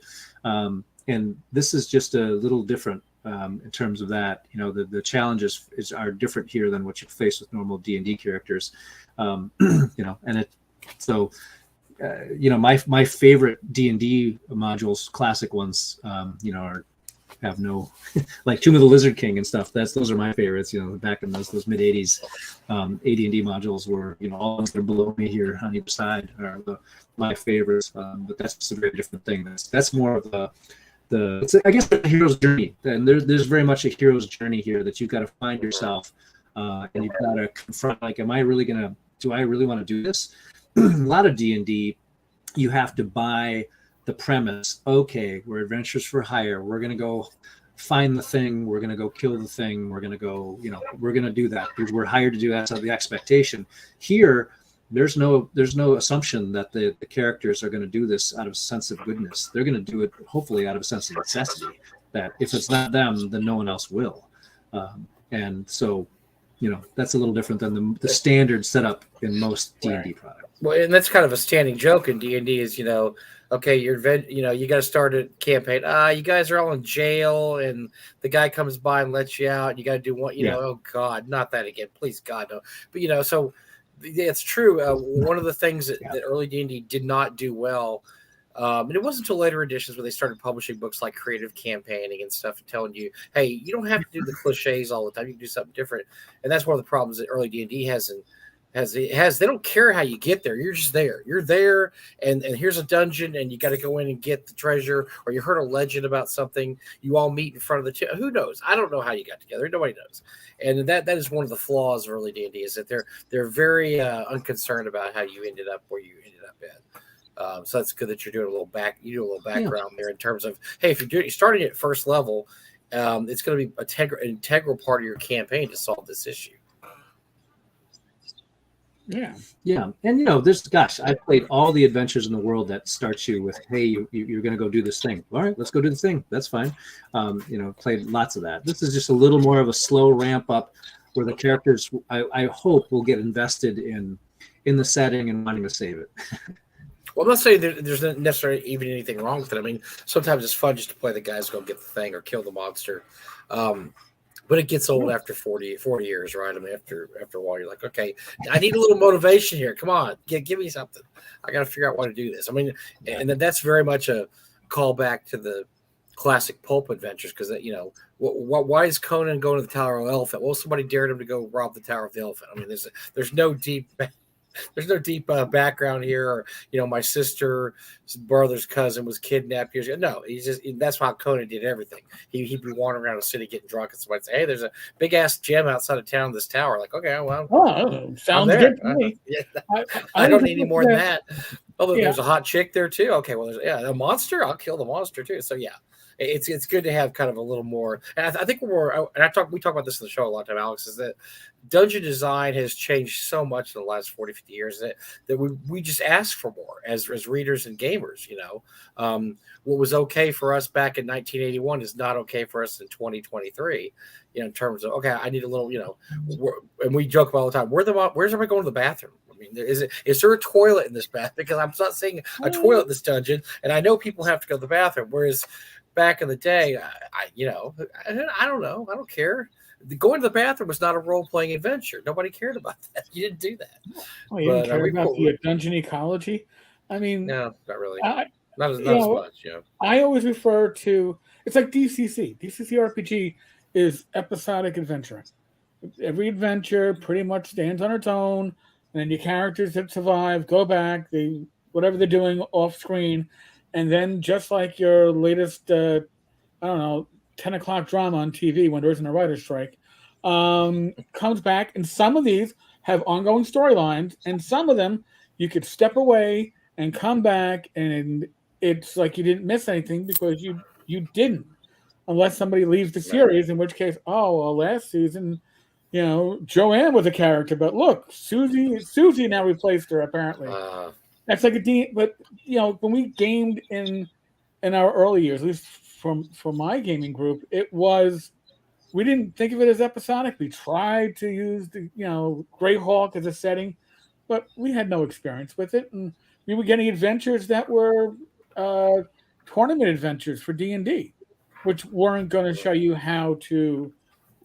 and this is just a little different in terms of that. The challenges are different here than what you face with normal D&D characters. And my favorite D&D modules, classic ones, have no like Tomb of the Lizard King and stuff. Those are my favorites. Back in those mid '80s, AD&D modules were all those that are below me here on either side are my favorites. But that's just a very different thing. That's more of it's, I guess, a hero's journey. And there's very much a hero's journey here that you've got to find yourself, and you've got to confront. Like, do I really want to do this? A lot of D&D, you have to buy the premise. Okay, we're adventurers for hire. We're going to go find the thing. We're going to go kill the thing. We're going to go, we're going to do that because we're hired to do that. So the expectation here, there's no assumption that the characters are going to do this out of a sense of goodness. They're going to do it hopefully out of a sense of necessity, that if it's not them, then no one else will. And so, that's a little different than the standard setup in most D&D products. Well, and that's kind of a standing joke in D&D is, okay, you got to start a campaign. You guys are all in jail, and the guy comes by and lets you out. And you got to do one, oh God, not that again, please God no. But so it's true. One of the things that early D&D did not do well, and it wasn't until later editions where they started publishing books like Creative Campaigning and stuff, and telling you, hey, you don't have to do the cliches all the time. You can do something different, and that's one of the problems that early D&D has. They don't care how you get there. You're just there. You're there, and here's a dungeon, and you got to go in and get the treasure, or you heard a legend about something. You all meet in front of the who knows? I don't know how you got together. Nobody knows. And that is one of the flaws of early D&D is that they're very unconcerned about how you ended up where you ended up in. So that's good that you're doing a little background there in terms of, hey, if you're starting at first level, it's going to be an integral part of your campaign to solve this issue. Yeah. And I've played all the adventures in the world that starts you with, hey, you're going to go do this thing. All right, let's go do the thing. That's fine. Played lots of that. This is just a little more of a slow ramp up where the characters, I hope, will get invested in the setting and wanting to save it. Well, I'm not saying there's not necessarily even anything wrong with it. I mean, sometimes it's fun just to play the guys go get the thing or kill the monster. But it gets old after 40 years, right? I mean, after a while, you're like, okay, I need a little motivation here. Come on, give me something. I got to figure out how to do this. I mean, and that's very much a callback to the classic pulp adventures because, why is Conan going to the Tower of the Elephant? Well, somebody dared him to go rob the Tower of the Elephant. I mean, there's no deep background here. Or, my sister's brother's cousin was kidnapped years ago. No, that's how Conan did everything. He'd be wandering around the city getting drunk, and somebody say, "Hey, there's a big ass gem outside of town. This tower." Like, okay, well, sounds good to me. I don't need any more than that. Although there's a hot chick there too. Okay, well, there's a monster. I'll kill the monster too. So yeah. It's good to have kind of a little more, and I think we talk about this in the show a lot of time, Alex, is that dungeon design has changed so much in the last 40, 50 years that we just ask for more as readers and gamers. What was okay for us back in 1981 is not okay for us in 2023. In terms of, okay, I need a little, and we joke about all the time. Where's everybody going to the bathroom? I mean, is there a toilet in this bath? Because I'm not seeing a toilet in this dungeon, and I know people have to go to the bathroom. Whereas back in the day, I don't know. I don't care. Going to the bathroom was not a role-playing adventure. Nobody cared about that. You didn't do that. Oh, you didn't care about the dungeon ecology? I mean, no, not really. Not as much. Yeah. I always refer to it's like DCC. DCC RPG is episodic adventure. Every adventure pretty much stands on its own, and then your characters that survive go back. Whatever they're doing off screen. And then just like your latest, 10 o'clock drama on TV when there isn't a writer's strike, comes back. And some of these have ongoing storylines. And some of them you could step away and come back. And it's like you didn't miss anything because you didn't. Unless somebody leaves the series, in which case, last season, Joanne was a character. But look, Susie now replaced her, apparently. That's like but when we gamed in our early years, at least for my gaming group, we didn't think of it as episodic. We tried to use the Greyhawk as a setting, but we had no experience with it, and we were getting adventures that were tournament adventures for D&D, which weren't going to show you how to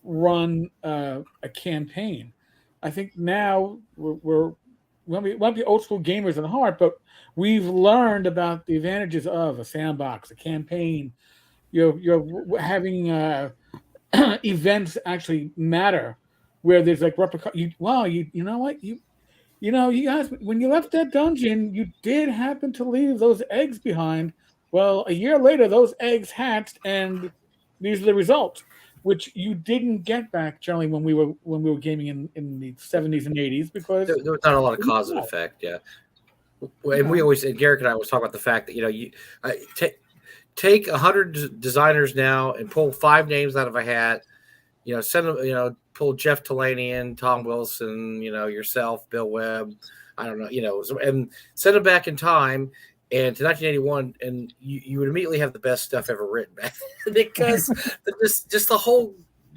run a campaign. I think now we might be old school gamers at heart, but we've learned about the advantages of a sandbox, a campaign. You're having events actually matter, where there's like repercussions. You know what? You guys, when you left that dungeon, you did happen to leave those eggs behind. Well, a year later, those eggs hatched, and these are the results, which you didn't get back generally when we were gaming in the 70s and 80s because there was not a lot of cause and effect. Yeah. And we always, and Garrick and I always talk about the fact that you take 100 designers now and pull 5 names out of a hat. Send them. Pull Jeff Talanian, Tom Wilson. Yourself, Bill Webb. I don't know. And send them back in time and to 1981, and you would immediately have the best stuff ever written back then because just the whole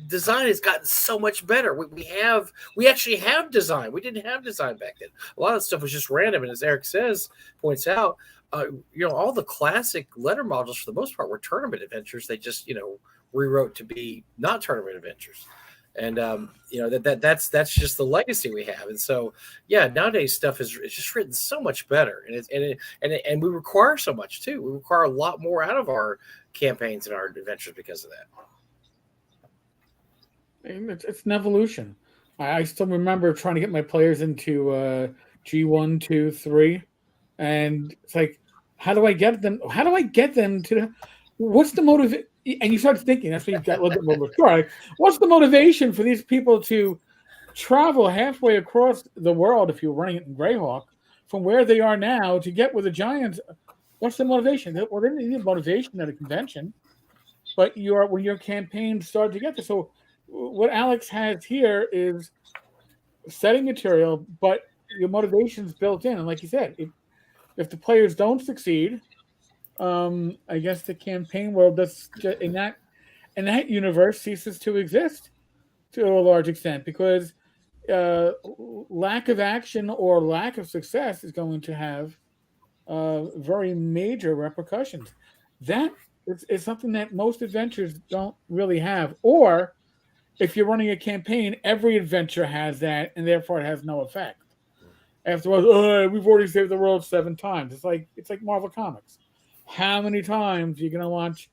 design has gotten so much better. We actually have design. We didn't have design back then. A lot of stuff was just random, and as Eric points out, all the classic letter modules for the most part were tournament adventures. They just rewrote to be not tournament adventures, and that's just the legacy we have. And so nowadays stuff is just written so much better, and we require so much too. We require a lot more out of our campaigns and our adventures because of that. It's an evolution. I still remember trying to get my players into G1, 2, 3, and it's like, how do I get them? How do I get them to? What's the motive? And you start thinking. That's when you got a little bit more mature. What's the motivation for these people to travel halfway across the world, if you're running it in Greyhawk, from where they are now to get with the Giants? What's the motivation? Well, they didn't need motivation at a convention, but when your campaign started to get there. So what Alex has here is setting material, but your motivation is built in. And like you said, if the players don't succeed, I guess the campaign world in that universe ceases to exist to a large extent because lack of action or lack of success is going to have very major repercussions. That is something that most adventures don't really have, or if you're running a campaign, every adventure has that, and therefore it has no effect. Afterwards, we've already saved the world 7 times. It's like Marvel Comics. How many times are you gonna watch,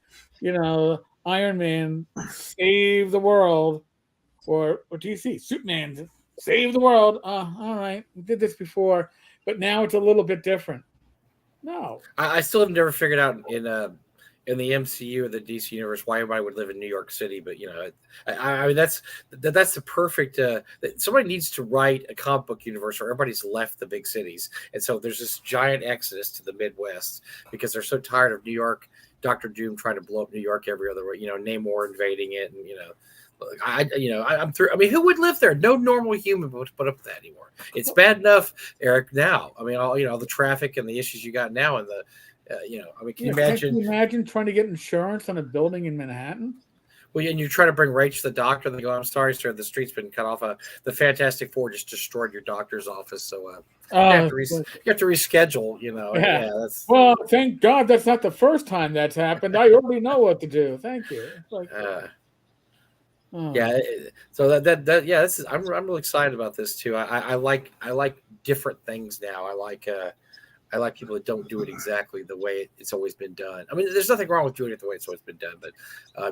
Iron Man save the world, or DC Superman save the world? All right, we did this before, but now it's a little bit different. No, I still have never figured out in the MCU or the DC universe why everybody would live in New York City, but I mean that's the perfect. Somebody needs to write a comic book universe where everybody's left the big cities, and so there's this giant exodus to the Midwest because they're so tired of New York. Doctor Doom trying to blow up New York every other way. Namor invading it, and I'm through. I mean, who would live there? No normal human would put up with that anymore. It's bad enough, Eric. Now, I mean, all the traffic and the issues you got now, and the can you imagine? Can you imagine trying to get insurance on a building in Manhattan? Well, and you try to bring Rach to the doctor, and they go, "I'm sorry, sir, the street's been cut off. The Fantastic Four just destroyed your doctor's office, so you have to reschedule." Well, thank God that's not the first time that's happened. I already know what to do. Thank you. So this is. I'm really excited about this too. I like different things now. I like people that don't do it exactly the way it's always been done. I mean, there's nothing wrong with doing it the way it's always been done, but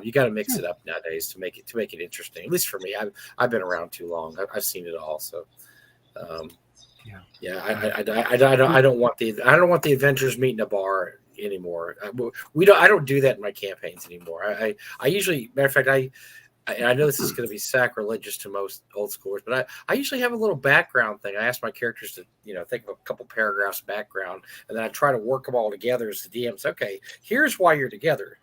you got to mix it up nowadays to make it interesting. At least for me, I've been around too long. I've seen it all. So, I don't want the adventurers meeting a bar anymore. I don't do that in my campaigns anymore. I usually, matter of fact, I know this is going to be sacrilegious to most old schoolers, but I usually have a little background thing. I ask my characters to, think of a couple paragraphs of background, and then I try to work them all together as the DM says, okay, here's why you're together.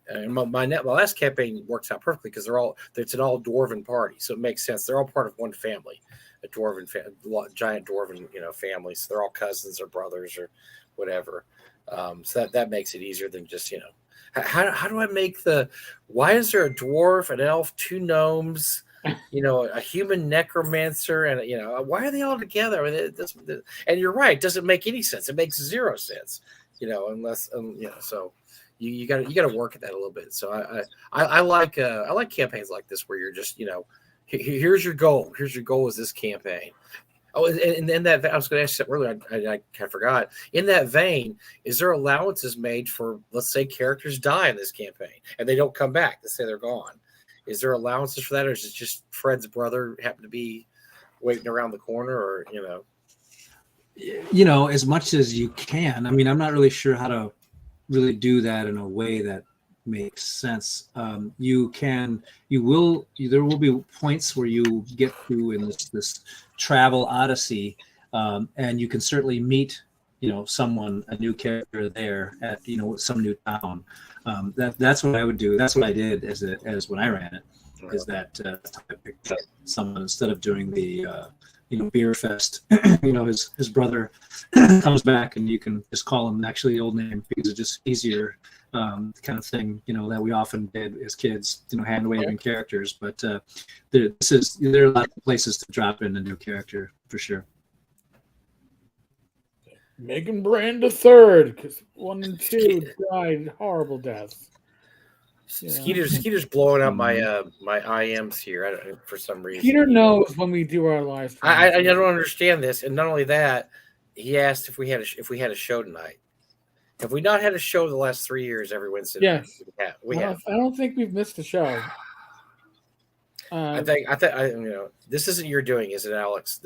And my last campaign works out perfectly because it's an all dwarven party, so it makes sense. They're all part of one family, a dwarven giant dwarven family. So they're all cousins or brothers or whatever. So that makes it easier than just How do I make why is there a dwarf, an elf, 2 gnomes, a human necromancer, and why are they all together? I mean, and you're right, it doesn't make any sense. It makes 0 sense, unless so you got to work at that a little bit. So I like campaigns like this where you're just here's your goal. Here's your goal is this campaign. Oh, and in that, I was going to ask that earlier. I forgot. In that vein, is there allowances made for, let's say, characters die in this campaign and they don't come back? Let's say they're gone. Is there allowances for that, or is it just Fred's brother happened to be waiting around the corner, or as much as you can. I mean, I'm not really sure how to really do that in a way that makes sense. There will be points where you get to in this travel odyssey, and you can certainly meet someone, a new character there at some new town. That's what I would do. That's what I did as when I ran it. Is that I picked up someone instead of doing the beer fest. His brother comes back and you can just call him actually the old name because it's just easier kind of thing that we often did as kids, hand waving characters. But there are a lot of places to drop in a new character for sure. Megan Brand III, because 1 and 2 died horrible deaths. Skeeter's blowing up my my IMs here for some reason. Skeeter knows when we do our live stream. I don't understand this, and not only that, he asked if we had a show tonight. Have we not had a show the last 3 years every Wednesday? Yes, we have. I don't think we've missed a show. I think this isn't your doing, is it, Alex?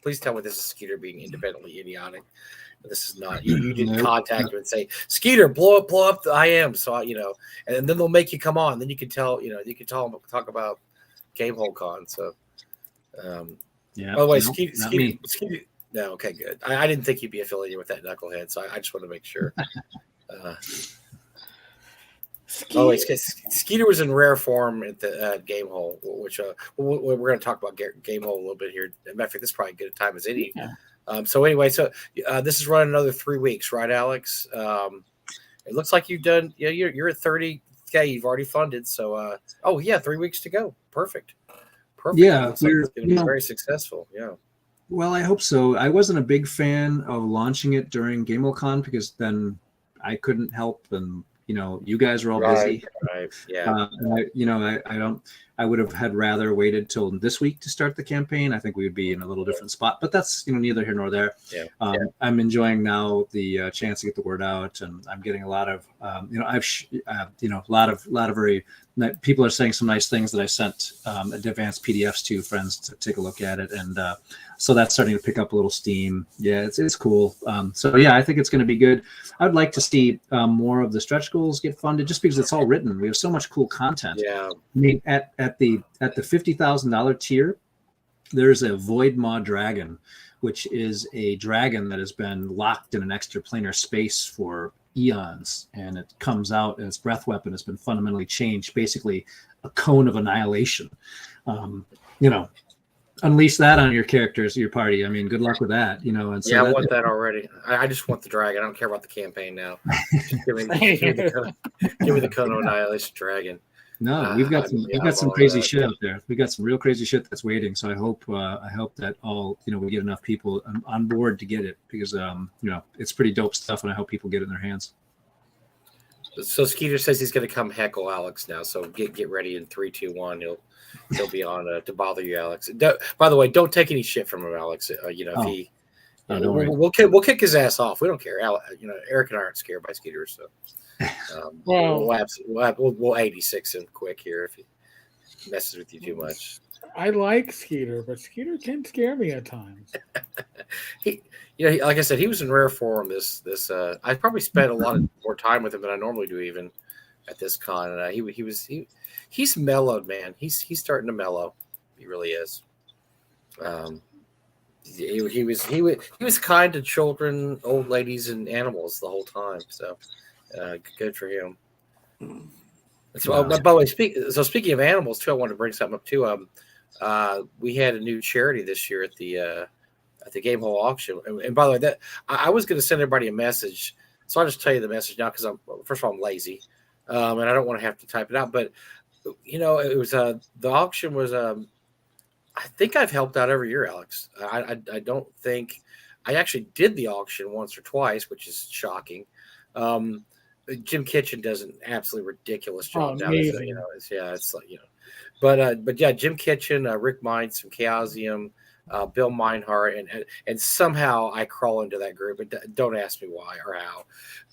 Please tell me this is Skeeter being independently idiotic. This is not. You didn't contact him and say, Skeeter, blow up the IM. So and then they'll make you come on. Then you can tell them talk about GameHole Con. So yeah. By the way, Skeeter. No, okay, good. I didn't think you'd be affiliated with that knucklehead, so I just want to make sure. Skeeter was in rare form at the GameHole, which we're going to talk about GameHole a little bit here. Matter of fact, this is probably as good a time as any. Yeah. So anyway, this is running another 3 weeks, right, Alex? It looks like you've done. You're at 30K. You've already funded. So 3 weeks to go. Perfect. Yeah, we're going to be very successful. Yeah. Well, I hope so. I wasn't a big fan of launching it during GameHole because then I couldn't help, and you guys were all busy. Right. Yeah. I would have had rather waited till this week to start the campaign. I think we would be in a little different spot, but that's neither here nor there. Yeah. I'm enjoying now the chance to get the word out, and I'm getting a lot of a lot of very people are saying some nice things that I sent advanced PDFs to friends to take a look at it, and so that's starting to pick up a little steam. Yeah, it's cool. I think it's going to be good. I'd like to see more of the stretch goals get funded, just because it's all written. We have so much cool content. Yeah. I mean, at the $50,000 tier, there's a Void Maw Dragon, which is a dragon that has been locked in an extraplanar space for eons, and it comes out, and its breath weapon has been fundamentally changed, basically a cone of annihilation. Unleash that on your characters, your party. I mean, good luck with that. And so I want that already. I just want the dragon. I don't care about the campaign now. Just give me the cone of annihilation dragon. No, we've got some crazy shit out there. We got some real crazy shit that's waiting. So I hope that all we get enough people on board to get it, because it's pretty dope stuff, and I hope people get it in their hands. So Skeeter says he's going to come heckle Alex now. So get ready in 3, 2, 1. He'll be on to bother you, Alex. By the way, don't take any shit from him, Alex. We'll kick his ass off. We don't care. Eric and I aren't scared by Skeeter, so. We'll 86 him quick here if he messes with you too much. I like Skeeter, but Skeeter can scare me at times. Like I said, he was in rare form. I probably spent a lot more time with him than I normally do, even at this con. And he's mellowed, man. He's starting to mellow. He really is. He was kind to children, old ladies, and animals the whole time. So. Good for him. So, by the way, speaking of animals too, I wanted to bring something up too. We had a new charity this year at the GameHole auction, and by the way, that I was going to send everybody a message, so I'll just tell you the message now because first of all I'm lazy, and I don't want to have to type it out. But it was the auction was I think I've helped out every year, Alex. I don't think I actually did the auction once or twice, which is shocking. Jim Kitchen does an absolutely ridiculous job now. It's like but Jim Kitchen, Rick Mines from Chaosium, Bill Meinhardt, and somehow I crawl into that group. And don't ask me why or how,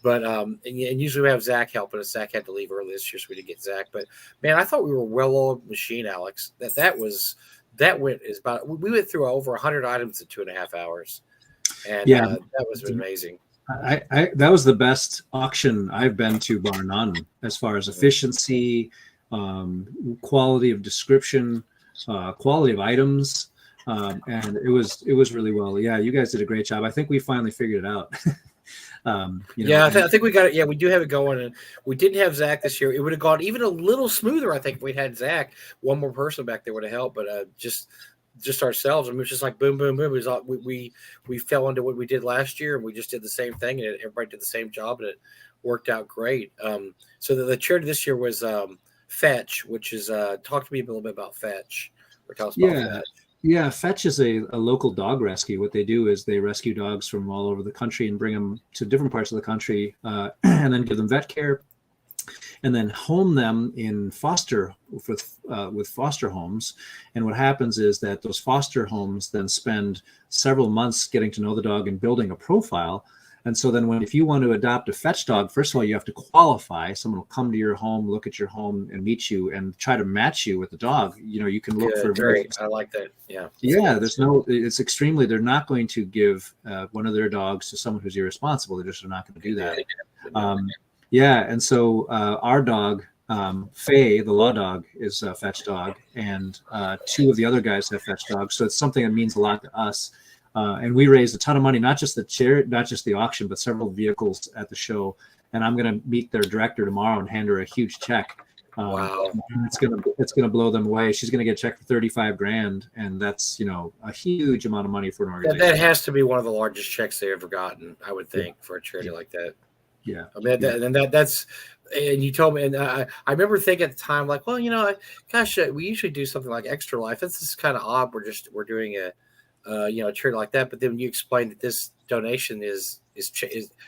but and usually we have Zach helping us. Zach had to leave early this year, so we didn't get Zach. But man, I thought we were a well-oiled machine, Alex. We went through over 100 items in 2.5 hours, and that was amazing. That was the best auction I've been to, bar none, as far as efficiency, quality of description, quality of items, and it was really well. Yeah, you guys did a great job. I think we finally figured it out. Yeah, I think we got it. Yeah, we do have it going, and we didn't have Zach this year. It would have gone even a little smoother, I think, if we'd had Zach. One more person back there would have helped, but just ourselves. I mean, it was just like boom, boom, boom. It was all, we fell into what we did last year, and we just did the same thing, and everybody did the same job, and it worked out great. So the charity this year was Fetch, which is talk to me a little bit about Fetch. Or tell us about Fetch. Yeah, Fetch is a local dog rescue. What they do is they rescue dogs from all over the country and bring them to different parts of the country, and then give them vet care, and then home them in foster with foster homes. And what happens is that those foster homes then spend several months getting to know the dog and building a profile. And so then if you want to adopt a Fetch dog, first of all, you have to qualify. Someone will come to your home, look at your home, and meet you and try to match you with the dog. You can look for. Great. I like that. Yeah. Yeah. They're not going to give one of their dogs to someone who's irresponsible. They're not going to do that. And so our dog, Faye, the law dog, is a Fetch dog, and two of the other guys have Fetch dogs. So it's something that means a lot to us. And we raised a ton of money, not just the auction, but several vehicles at the show. And I'm going to meet their director tomorrow and hand her a huge check. Wow! It's gonna blow them away. She's going to get a check for $35,000, and that's a huge amount of money for an organization. That has to be one of the largest checks they've ever gotten, I would think, for a charity like that. Yeah, I mean, that's. And you told me, and I remember thinking at the time, like, well, we usually do something like Extra Life. This is kind of odd. We're doing a charity like that. But then when you explained that this donation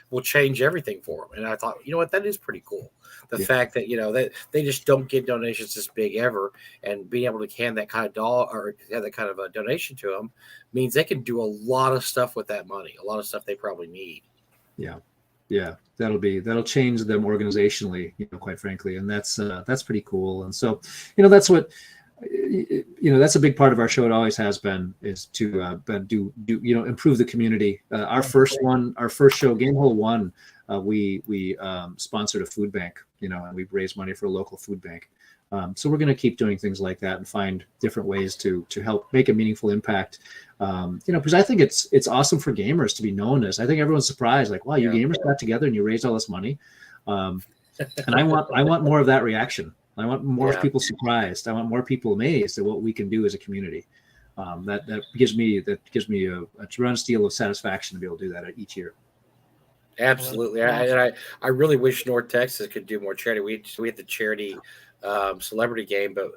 will change everything for them, and I thought, what, that is pretty cool. The fact that that they just don't get donations this big ever, and being able to hand that kind of or have that kind of a donation to them means they can do a lot of stuff with that money, a lot of stuff they probably need. Yeah, that'll change them organizationally, quite frankly, and that's pretty cool. And so, that's what. That's a big part of our show. It always has been, is to improve the community. Our first show, GameHole 1, we sponsored a food bank, and we raised money for a local food bank. So we're going to keep doing things like that and find different ways to help make a meaningful impact. Because I think it's awesome for gamers to be known as. I think everyone's surprised, like, wow, you gamers got together and you raised all this money. And I want more of that reaction. I want more people surprised. I want more people amazed at what we can do as a community. That gives me a tremendous deal of satisfaction to be able to do that each year. Absolutely, I really wish North Texas could do more charity. We had the charity celebrity game, but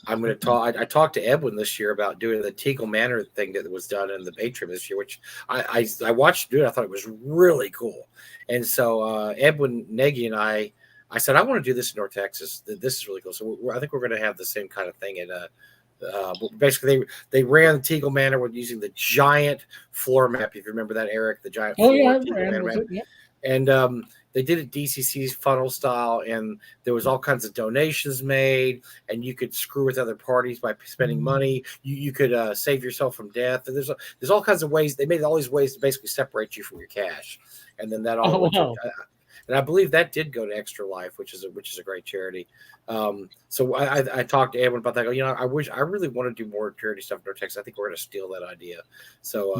I'm going to talk. I talked to Edwin this year about doing the Teagle Manor thing that was done in the Atrium this year, which I watched do it. I thought it was really cool, and so Edwin Nagy and I said, I want to do this in North Texas. This is really cool. So I think we're going to have the same kind of thing. And basically, they ran Teagle Manor with using the giant floor map. If you remember that, Eric, the giant floor map. And they did it DCC's funnel style, and there was all kinds of donations made, and you could screw with other parties by spending money. You could save yourself from death. And there's all kinds of ways. They made all these ways to basically separate you from your cash, and then that all. And I believe that did go to Extra Life, which is a great charity. So I talked to Edwin about that. I really want to do more charity stuff in North Texas. I think we're going to steal that idea. So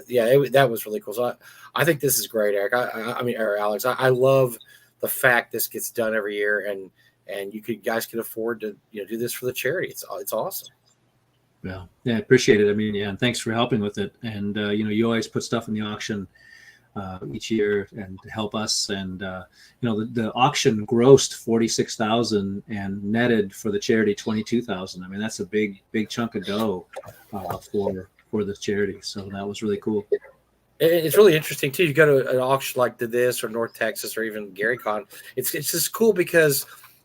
that was really cool. So I think this is great, Eric. Alex. I love the fact this gets done every year, and you guys can afford to do this for the charity. It's awesome. Yeah, I appreciate it. And thanks for helping with it. And you always put stuff in the auction each year and to help us. And the auction grossed 46,000 and netted for the charity 22,000. That's a big chunk of dough for the charity. So that was really cool. It's really interesting too. You go to an auction like this or North Texas or even GaryCon. It's just cool because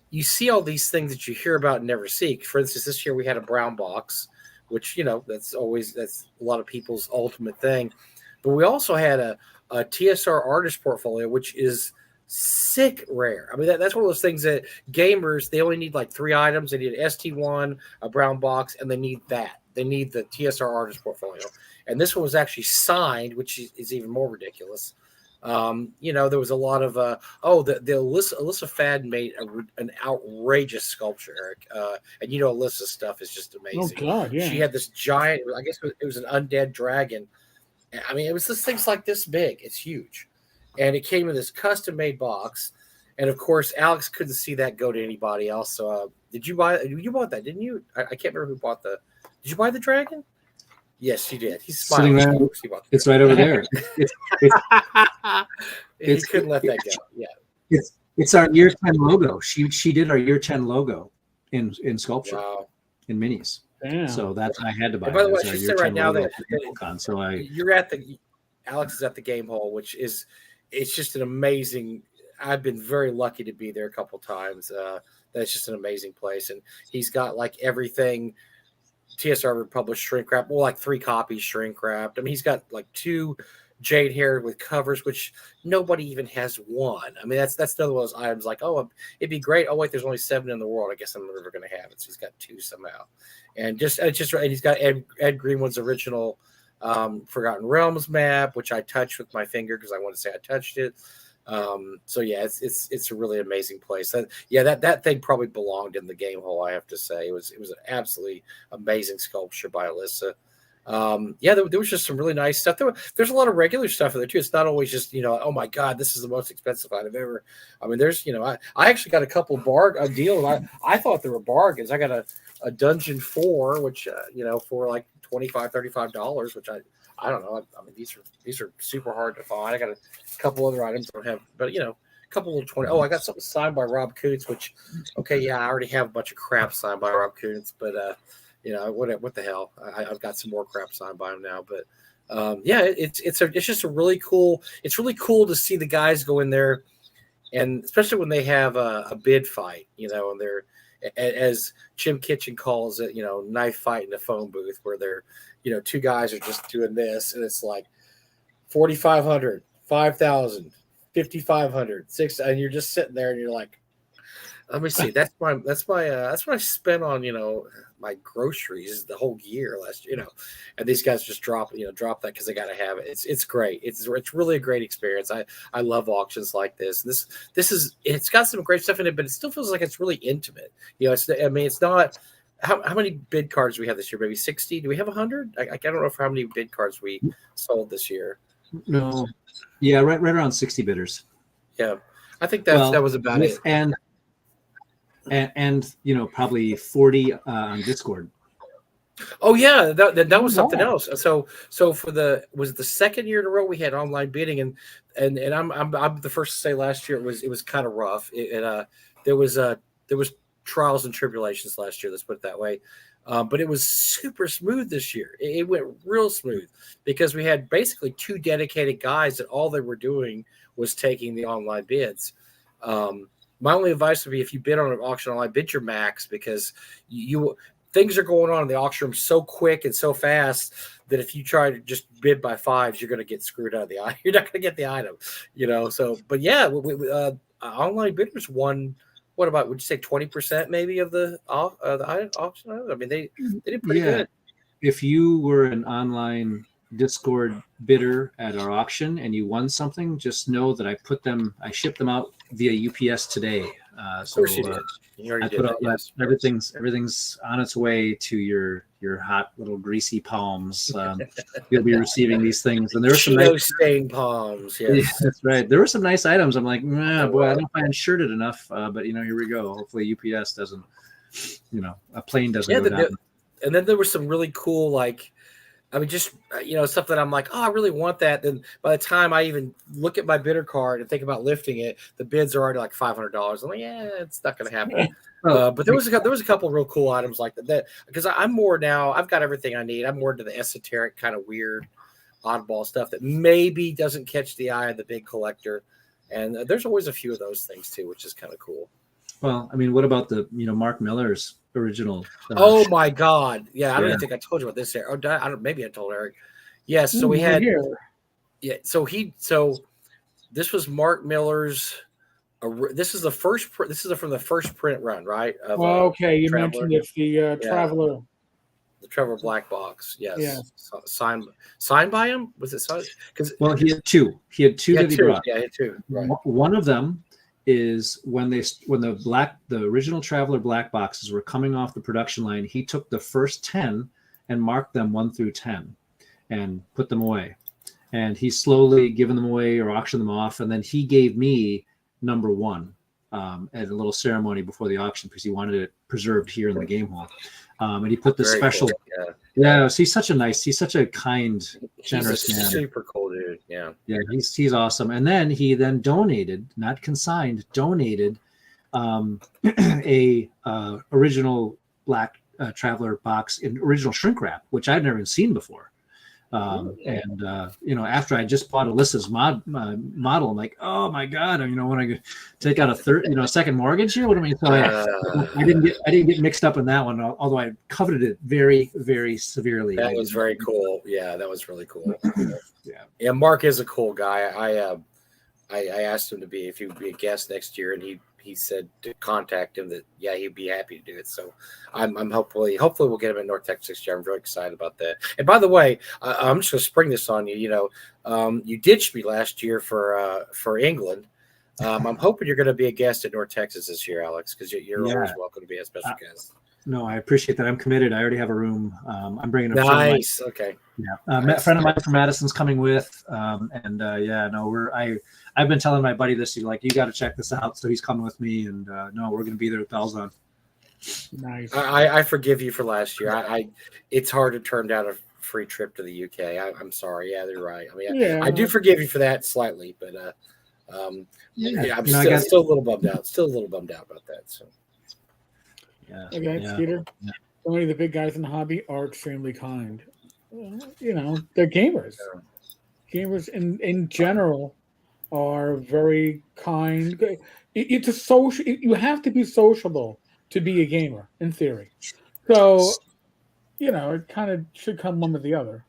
you see all these things that you hear about and never see. For instance, this year we had a brown box, which that's a lot of people's ultimate thing. But we also had a TSR artist portfolio, which is sick rare. That's one of those things that gamers, they only need like 3 items. They need an ST1, a brown box, and they need that. They need the TSR artist portfolio. And this one was actually signed, which is even more ridiculous. There was a lot of the Alyssa Fad made an outrageous sculpture, Eric. And Alyssa's stuff is just amazing. Oh God, yeah. She had this giant, I guess it was an undead dragon. I mean, it was this thing's like this big. It's huge, and it came in this custom made box. And of course, Alex couldn't see that go to anybody else. So, did you buy? You bought that, didn't you? I can't remember who bought the. Did you buy the dragon? Yes, you did. He's smiling. It's right over there. He couldn't let that go. Yeah. It's our year 10 logo. She did our year 10 logo in sculpture, in minis. Damn. So that's I had to buy. And by the way, our she year said 10 right now logo that so you're at the Alex is at the GameHole, which is it's just an amazing. I've been very lucky to be there a couple times. That's just an amazing place, and he's got like everything. TSR published shrink wrap, well, like 3 copies shrink wrapped. I mean, he's got like 2 jade hair with covers, which nobody even has one. I mean, that's another one of those items like, oh, it'd be great. Oh, wait, there's only 7 in the world. I guess I'm never going to have it. So he's got 2 somehow. And and he's got Ed Greenwood's original Forgotten Realms map, which I touched with my finger because I wanted to say I touched it. So yeah, it's a really amazing place. That thing probably belonged in the GameHole. I have to say, it was an absolutely amazing sculpture by Alyssa. There was just some really nice stuff. There's a lot of regular stuff in there too. It's not always just oh my god, this is the most expensive item ever. I mean, there's I actually got a couple deals. I thought there were bargains. I got a Dungeon 4, which for like $25-$35, which I don't know. I mean, these are super hard to find. I got a couple other items I don't have, but a couple of 20. Oh, I got something signed by Rob Kuntz, which I already have a bunch of crap signed by Rob Kuntz, but what the hell? I've got some more crap signed by him now, but it's just a really cool. It's really cool to see the guys go in there, and especially when they have a bid fight, and they're as Jim Kitchen calls it, knife fight in the phone booth where they're 2 guys are just doing this, and it's like 4,500, 5,000, 5,500, 6, and you're just sitting there and you're like, let me see. That's what I spent on my groceries the whole year last year. And these guys just drop that because they got to have it. It's great. It's really a great experience. I love auctions like this. It's got some great stuff in it, but it still feels like it's really intimate. It's not. How many bid cards do we have this year? Maybe 60? Do we have 100? I don't know for how many bid cards we sold this year. No. Yeah, right around 60 bidders. Yeah. I think that was about it. And probably 40 on Discord. Oh yeah, that was something else. So for was it the second year in a row we had online bidding, and I'm the first to say last year it was kind of rough. There was trials and tribulations last year. Let's put it that way. But it was super smooth this year. It went real smooth because we had basically 2 dedicated guys that all they were doing was taking the online bids. My only advice would be if you bid on an auction online, bid your max, because things are going on in the auction room so quick and so fast that if you try to just bid by 5s, you're going to get screwed out of the item. You're not going to get the item, So, but yeah, online bidders won. What about, would you say 20% maybe of the auction? I mean, they did pretty good. If you were an online Discord bidder at our auction and you won something, just know that I shipped them out via UPS today. Of course you did. You already did that, yes. Everything's on its way to your hot little greasy palms. You'll be receiving these things, and there were some nice stained palms. Yes. Yeah, that's right. There were some nice items. I'm like, boy, I don't find shirted enough. But here we go. Hopefully UPS doesn't, a plane doesn't go down. And then there was some really cool, just stuff that I'm like, oh, I really want that. Then by the time I even look at my bidder card and think about lifting it, the bids are already like $500. I'm like, yeah, it's not going to happen. But there was a couple of real cool items like that because I'm more now. I've got everything I need. I'm more into the esoteric kind of weird, oddball stuff that maybe doesn't catch the eye of the big collector. And there's always a few of those things too, which is kind of cool. Well, I mean, what about the Mark Miller's original? Oh my God! Yeah, I don't even think I told you about this, Eric. Oh, maybe I told Eric. Yes, so we had. Yeah, so this was Mark Miller's. This is the first. This is from the first print run, right? Okay, you mentioned it's the Traveler. The Trevor Black Box, yes. Yeah. Signed by him? Was it signed? He had 2. He had 2 that he brought. Yeah, he had 2. Right. One of them is when the original Traveler black boxes were coming off the production line, he took the first 10 and marked them 1 through 10 and put them away. and he's slowly given them away or auctioned them off. And then he gave me number one at a little ceremony before the auction because he wanted it preserved here in the GameHole. And he put this Very special. cool. Yeah, he's such a kind, generous he's a man. super cool dude. Yeah, he's awesome. And then he donated, not consigned, donated a original black traveler box in original shrink wrap, which I've never even seen before. And after I just bought Alyssa's model, I'm like, oh my god, when I take out a second mortgage here, what do I mean? So I didn't get mixed up in that one, although I coveted it very, very severely. That was very cool. Yeah, that was really cool. Yeah, Mark is a cool guy. I asked him if he would be a guest next year, and he said to contact him that he'd be happy to do it. So I'm hopefully we'll get him in North Texas next year. I'm very excited about that. And by the way, I'm just gonna spring this on you. You ditched me last year for England. I'm hoping you're going to be a guest at North Texas this year, Alex, because you're always welcome to be a special guest. No, I appreciate that. I'm committed. I already have a room. I'm bringing a nice. Okay. Yeah, a friend of mine from Madison's coming with, I've been telling my buddy this. He's like, you got to check this out. So he's coming with me, and we're going to be there with bells on. Nice. I forgive you for last year. It's hard to turn down a free trip to the UK. I'm sorry. Yeah, they're right. I mean, I do forgive you for that slightly, but I'm still a little bummed out. Still a little bummed out about that. So. Okay, Skeeter. Yeah. So many of the big guys in the hobby are extremely kind. They're gamers. Gamers in general are very kind. It's a social. You have to be sociable to be a gamer, in theory. So, it kind of should come one with the other.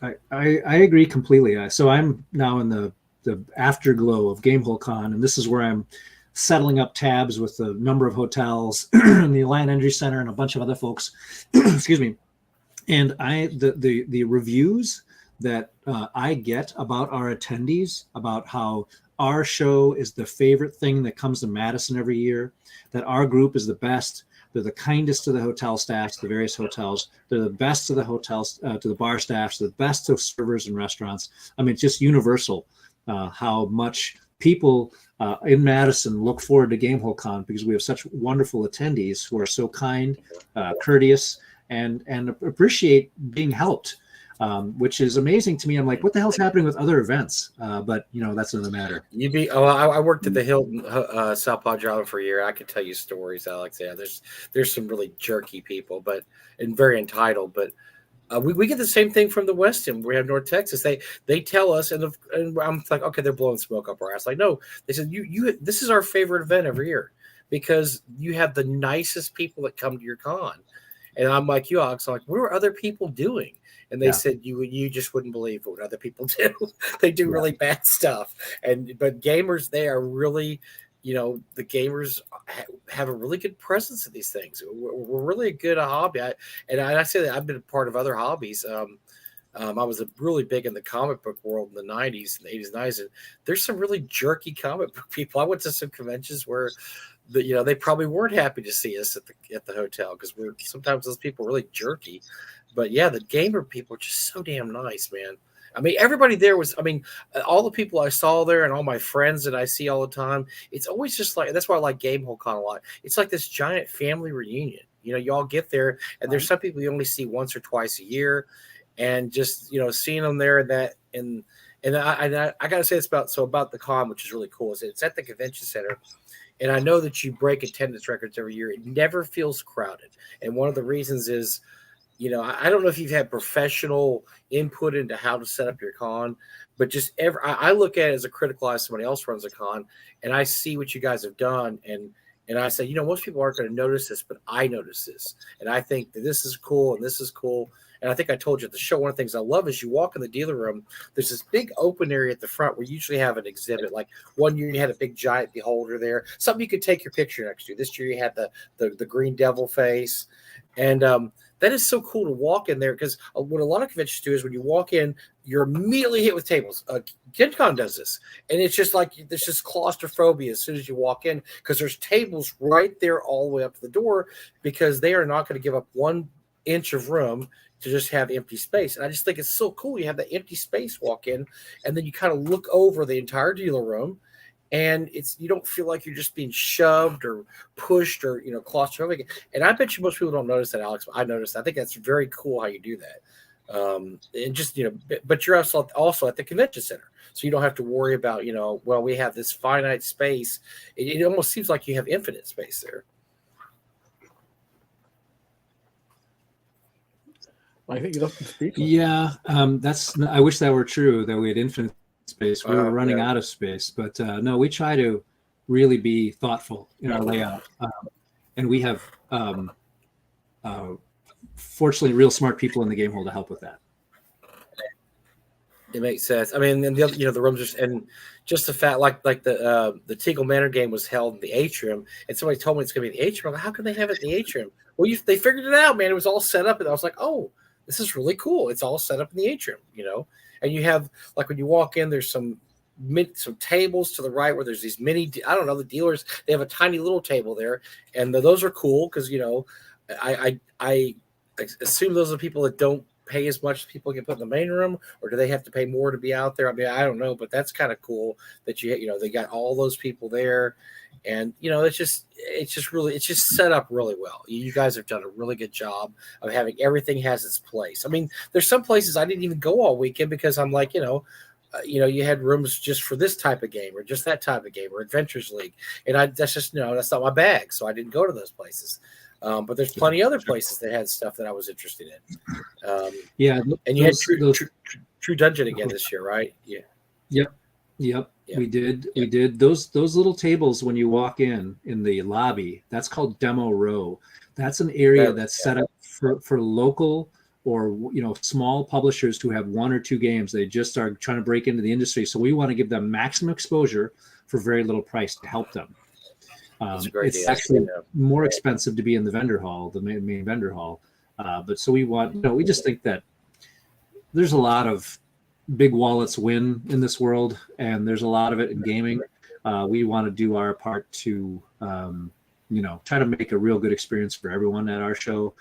I agree completely. So I'm now in the afterglow of GameHole Con, and this is where I'm settling up tabs with a number of hotels and the Atlantic Energy Center and a bunch of other folks. Excuse me. And the reviews that I get about our attendees, about how our show is the favorite thing that comes to Madison every year, that our group is the best. They're the kindest to the hotel staffs, the various hotels. They're the best to the hotels, to the bar staffs, the best to servers and restaurants. I mean, it's just universal how much people in Madison look forward to GameHole Con because we have such wonderful attendees who are so kind, courteous, and appreciate being helped, which is amazing to me. I'm like, what the hell's happening with other events? But that's another matter. I worked at the Hilton South Padre Island for a year. I could tell you stories, Alex. Yeah, there's some really jerky people, and very entitled, but. We get the same thing from the West End. We have North Texas. They tell us, and I'm like, okay, they're blowing smoke up our ass. Like, no, they said this is our favorite event every year because you have the nicest people that come to your con. And I'm like, Alex, I'm like, what are other people doing? And they said you just wouldn't believe what other people do. They do really bad stuff. But gamers, they are really. The gamers have a really good presence at these things. We're really good at hobby. I say that I've been a part of other hobbies. I was really big in the comic book world in the 90s and the 80s and 90s. And there's some really jerky comic book people. I went to some conventions where they probably weren't happy to see us at the hotel because sometimes those people are really jerky. But the gamer people are just so damn nice, man. I mean, everybody there was, all the people I saw there and all my friends that I see all the time, it's always just like, that's why I like GameHole Con a lot. It's like this giant family reunion. You all get there and there's some people you only see once or twice a year and just, seeing them there and I got to say this about the con, which is really cool, is it's at the convention center. And I know that you break attendance records every year. It never feels crowded. And one of the reasons is, I don't know if you've had professional input into how to set up your con, but just I look at it as a critical eye. Somebody else runs a con, and I see what you guys have done, and I say, most people aren't going to notice this, but I notice this, and I think that this is cool, and this is cool. And I think I told you at the show, one of the things I love is you walk in the dealer room. There's this big open area at the front where you usually have an exhibit. Like one year you had a big giant beholder there, something you could take your picture next to. This year you had the green devil face, and that is so cool to walk in there because what a lot of conventions do is when you walk in, you're immediately hit with tables. Gen Con does this, and it's just like there's just claustrophobia as soon as you walk in because there's tables right there all the way up to the door because they are not going to give up one inch of room to just have empty space. And I just think it's so cool. You have that empty space, walk in, and then you kind of look over the entire dealer room, and you don't feel like you're just being shoved or pushed or, claustrophobic. And I bet you most people don't notice that, Alex. I noticed. I think that's very cool how you do that. And just, but you're also at the convention center. So you don't have to worry about, well, we have this finite space. It almost seems like you have infinite space there. I think you left them speechless. Yeah, I wish that were true, that we had infinite space. We were running out of space, but no, we try to really be thoughtful in our layout, and we have fortunately real smart people in the GameHole to help with that. It makes sense. I mean, and the other, the rooms are, and just the fact, like the Teagle Manor game was held in the atrium, and somebody told me it's going to be in the atrium. I'm like, how can they have it in the atrium? Well, they figured it out, man. It was all set up, and I was like, oh, this is really cool. It's all set up in the atrium, And you have, like, when you walk in, there's some tables to the right where there's these mini, I don't know, the dealers, they have a tiny little table there, and those are cool because I assume those are people that don't pay as much as people get put in the main room, or do they have to pay more to be out there? I mean, I don't know, but that's kind of cool that they got all those people there, and it's just set up really well. You guys have done a really good job of having everything has its place. I mean, there's some places I didn't even go all weekend because I'm like, you had rooms just for this type of game or just that type of game or Adventures League, and that's just that's not my bag, so I didn't go to those places. But there's plenty of other places that had stuff that I was interested in. And you had True Dungeon again this year, right? Yeah. Yep. Yeah. We did those little tables when you walk in the lobby. That's called Demo Row. That's an area that's set up for local or small publishers who have one or two games. They just are trying to break into the industry. So we want to give them maximum exposure for very little price to help them. It's actually more expensive to be in the vendor hall, the main vendor hall. But so we want, we just think that there's a lot of big wallets win in this world, and there's a lot of it in gaming. We want to do our part to, try to make a real good experience for everyone at our show.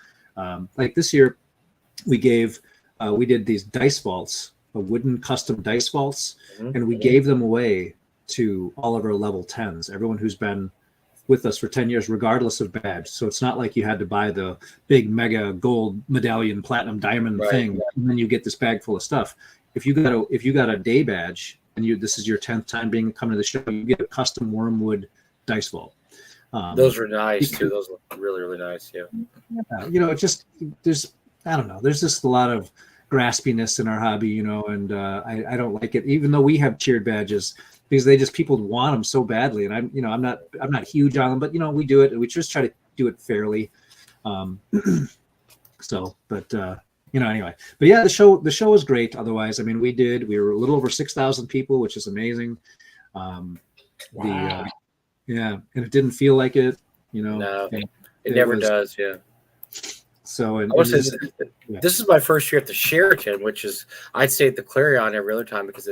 Like this year, we did these dice vaults, wooden custom dice vaults, and we gave them away to all of our level 10s, everyone who's been with us for 10 years, regardless of badge. So it's not like you had to buy the big mega gold medallion, platinum diamond thing, and then you get this bag full of stuff. If you got a day badge and this is your 10th time coming to the show, you get a custom wormwood dice vault. Those are nice too. Those look really, really nice. Yeah. There's just a lot of graspiness in our hobby, and I don't like it, even though we have tiered badges, because people want them so badly, and I'm not huge on them, but we do it, and we just try to do it fairly. Anyway, but yeah, the show was great. Otherwise, I mean, we were a little over 6,000 people, which is amazing. Wow. And it didn't feel like it, No, it never does. Yeah. So, this is my first year at the Sheraton, which is, I'd stay at the Clarion every other time because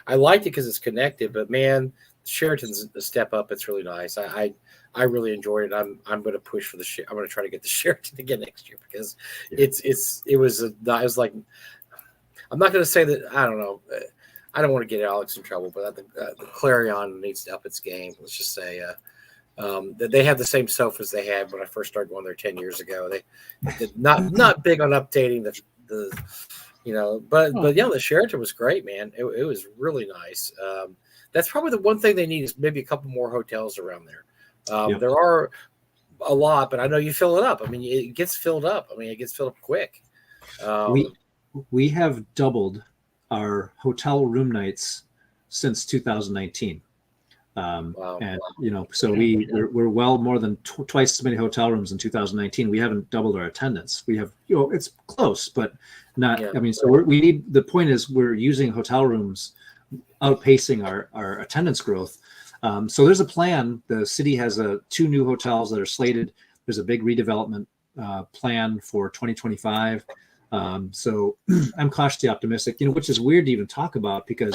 I liked it because it's connected, but man, Sheraton's a step up. It's really nice. I really enjoyed it. I'm going to push for I'm going to try to get the Sheraton again next year because it was like, I'm not going to say that, I don't know. I don't want to get Alex in trouble, but I think the Clarion needs to up its game. Let's just say, that they have the same sofas they had when I first started going there 10 years ago. They not big on updating but yeah, the Sheraton was great, man. It was really nice. That's probably the one thing they need is maybe a couple more hotels around there. There are a lot, but I know you fill it up. I mean, it gets filled up. I mean, it gets filled up quick. We have doubled our hotel room nights since 2019. Wow. And so we're well more than twice as many hotel rooms in 2019. We haven't doubled our attendance. We have, it's close, but not. I mean, so we need. The point is, we're using hotel rooms outpacing our attendance growth. So there's a plan. The city has 2 new hotels that are slated. There's a big redevelopment plan for 2025. So I'm cautiously optimistic. Which is weird to even talk about because.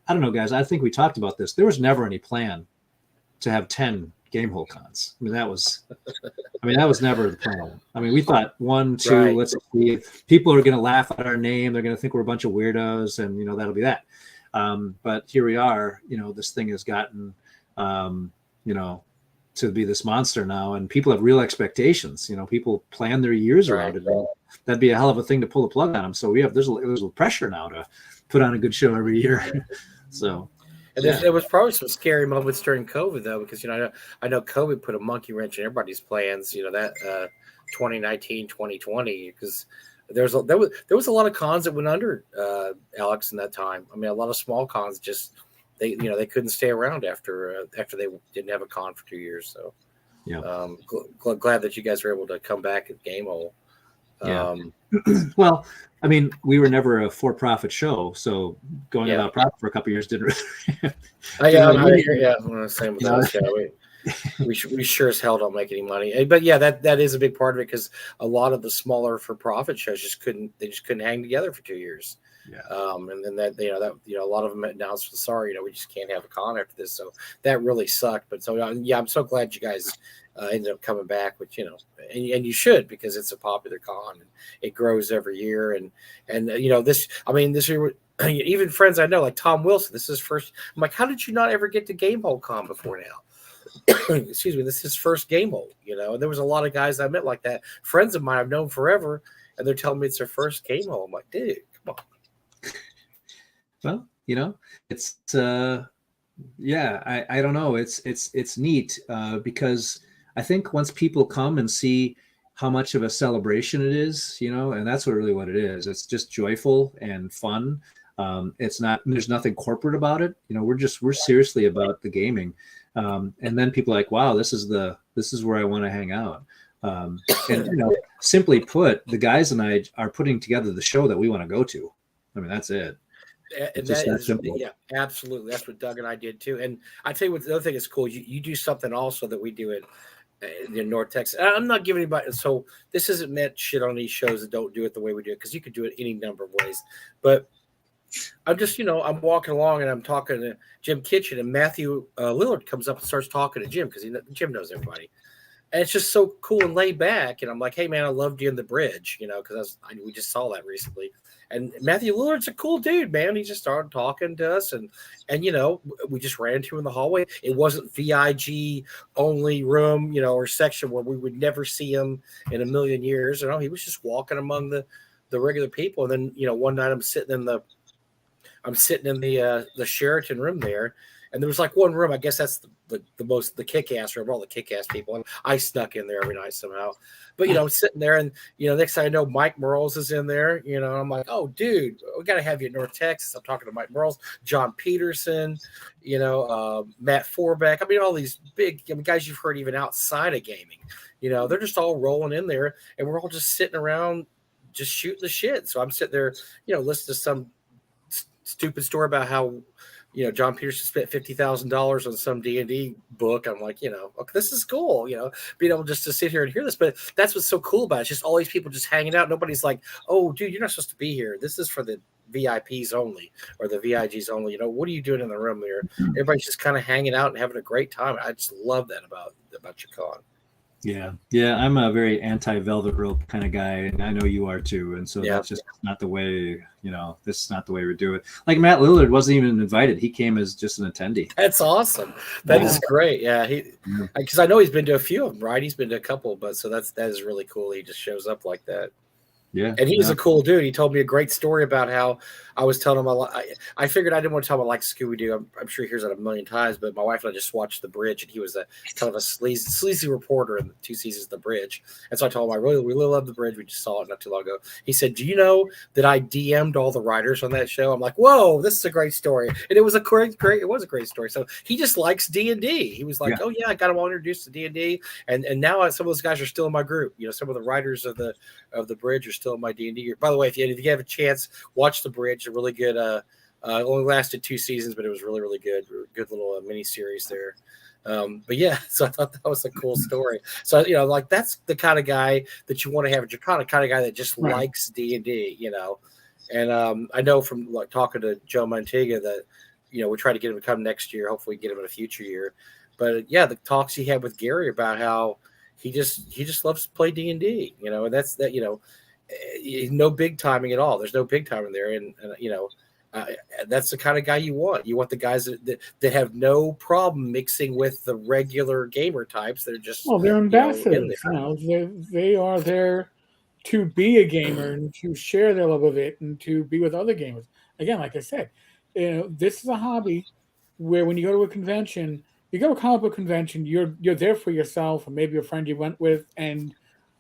I don't know, guys. I think we talked about this. There was never any plan to have 10 GameHole cons. I mean, that was never the plan. I mean, we thought 1, 2, Right. let's see, people are going to laugh at our name. They're going to think we're a bunch of weirdos, and that'll be that. But here we are. This thing has gotten, to be this monster now, and people have real expectations. People plan their years around it. And that'd be a hell of a thing to pull the plug on them. So there's a pressure now to put on a good show every year. So. And there was probably some scary moments during COVID, though, because I know COVID put a monkey wrench in everybody's plans. That 2019, 2020, because there was a lot of cons that went under, Alex, in that time. I mean, a lot of small cons just they couldn't stay around after they didn't have a con for 2 years. So yeah, glad that you guys were able to come back at GameHole. Yeah. Well, I mean, we were never a for-profit show, so going without profit for a couple of years didn't really. I'm same with us. Yeah, we sure as hell don't make any money. But yeah, that is a big part of it, because a lot of the smaller for-profit shows just couldn't hang together for 2 years. Yeah. And then that a lot of them announced, sorry, we just can't have a con after this. So that really sucked. But so yeah, I'm so glad you guys ended up coming back, which and you should, because it's a popular con and it grows every year. And this year, even friends I know, like Tom Wilson, this is first. I'm like, how did you not ever get to GameHole Con before now? Excuse me, this is his first GameHole. And there was a lot of guys I met like that, friends of mine I've known forever, and they're telling me it's their first GameHole. I'm like, dude, come on. Well, it's I don't know. It's neat because I think once people come and see how much of a celebration it is, and that's what it is. It's just joyful and fun. There's nothing corporate about it. We're seriously about the gaming. And then people are like, wow, this is where I want to hang out. And simply put, the guys and I are putting together the show that we want to go to. I mean, that's it. And yeah, absolutely. That's what Doug and I did too. And I tell you what, the other thing is cool. You do something also that we do in North Texas. I'm not giving anybody. So this isn't meant shit on these shows that don't do it the way we do it, because you could do it any number of ways. But I'm just, I'm walking along and I'm talking to Jim Kitchen, and Matthew Lillard comes up and starts talking to Jim, because Jim knows everybody. And it's just so cool and laid back. And I'm like, hey, man, I loved you in The Bridge, because we just saw that recently. And Matthew Lillard's a cool dude, man. He just started talking to us, and we just ran into him in the hallway. It wasn't VIG only room, or section where we would never see him in a million years. He was just walking among the regular people. And then, one night I'm sitting in the Sheraton room there. And there was like one room, I guess that's the kick-ass room, all the kick-ass people. And I snuck in there every night somehow. But, I'm sitting there, and, next thing I know, Mike Merles is in there. And I'm like, oh, dude, we got to have you in North Texas. I'm talking to Mike Merles, John Peterson, Matt Forbeck. I mean, all these big guys you've heard even outside of gaming. They're just all rolling in there, and we're all just sitting around just shooting the shit. So I'm sitting there, listening to some stupid story about how John Peterson spent $50,000 on some D&D book. I'm like, okay, this is cool, being able just to sit here and hear this. But that's what's so cool about it. It's just all these people just hanging out. Nobody's like, oh, dude, you're not supposed to be here. This is for the VIPs only, or the VIGs only. What are you doing in the room here? Everybody's just kind of hanging out and having a great time. I just love that about your con. Yeah. I'm a very anti-velvet rope kind of guy, and I know you are too. And so that's just not the way. This is not the way we do it. Like Matt Lillard wasn't even invited; he came as just an attendee. That's awesome. That is great. Yeah, because I know he's been to a few of them, right? He's been to a couple, but so that is really cool. He just shows up like that. Yeah, and he's a cool dude. He told me a great story about how I was telling him I figured I didn't want to tell him I like Scooby-Doo. I'm sure he hears that a million times, but my wife and I just watched The Bridge, and he was kind of a sleazy reporter in the 2 seasons of The Bridge. And so I told him we really love The Bridge. We just saw it not too long ago. He said, do you know that I DM'd all the writers on that show? I'm like, whoa, this is a great story. And it was a great story. So he just likes D&D. He was like, oh yeah, I got him all introduced to D&D. And now some of those guys are still in my group. Some of the writers of the Bridge are still in my D&D group. By the way, if you have a chance, watch The Bridge. A really good. Only lasted 2 seasons, but it was really, really good. Good little mini series there. But yeah, so I thought that was a cool story. So that's the kind of guy that you want to have. You're kind of guy that just likes D&D. And I know from talking to Joe Montega that we try to get him to come next year. Hopefully, get him in a future year. but yeah, the talks he had with Gary about how he just loves to play D&D, and that's that, no big timing at all. There's no big timing there, and uh, that's the kind of guy you want. You want the guys that have no problem mixing with the regular gamer types. They're just Well, they're in ambassadors. there. They are there to be a gamer and to share their love of it and to be with other gamers. Again, like I said, this is a hobby where when you go to a convention, you go to a comic book convention, you're there for yourself or maybe a friend you went with, and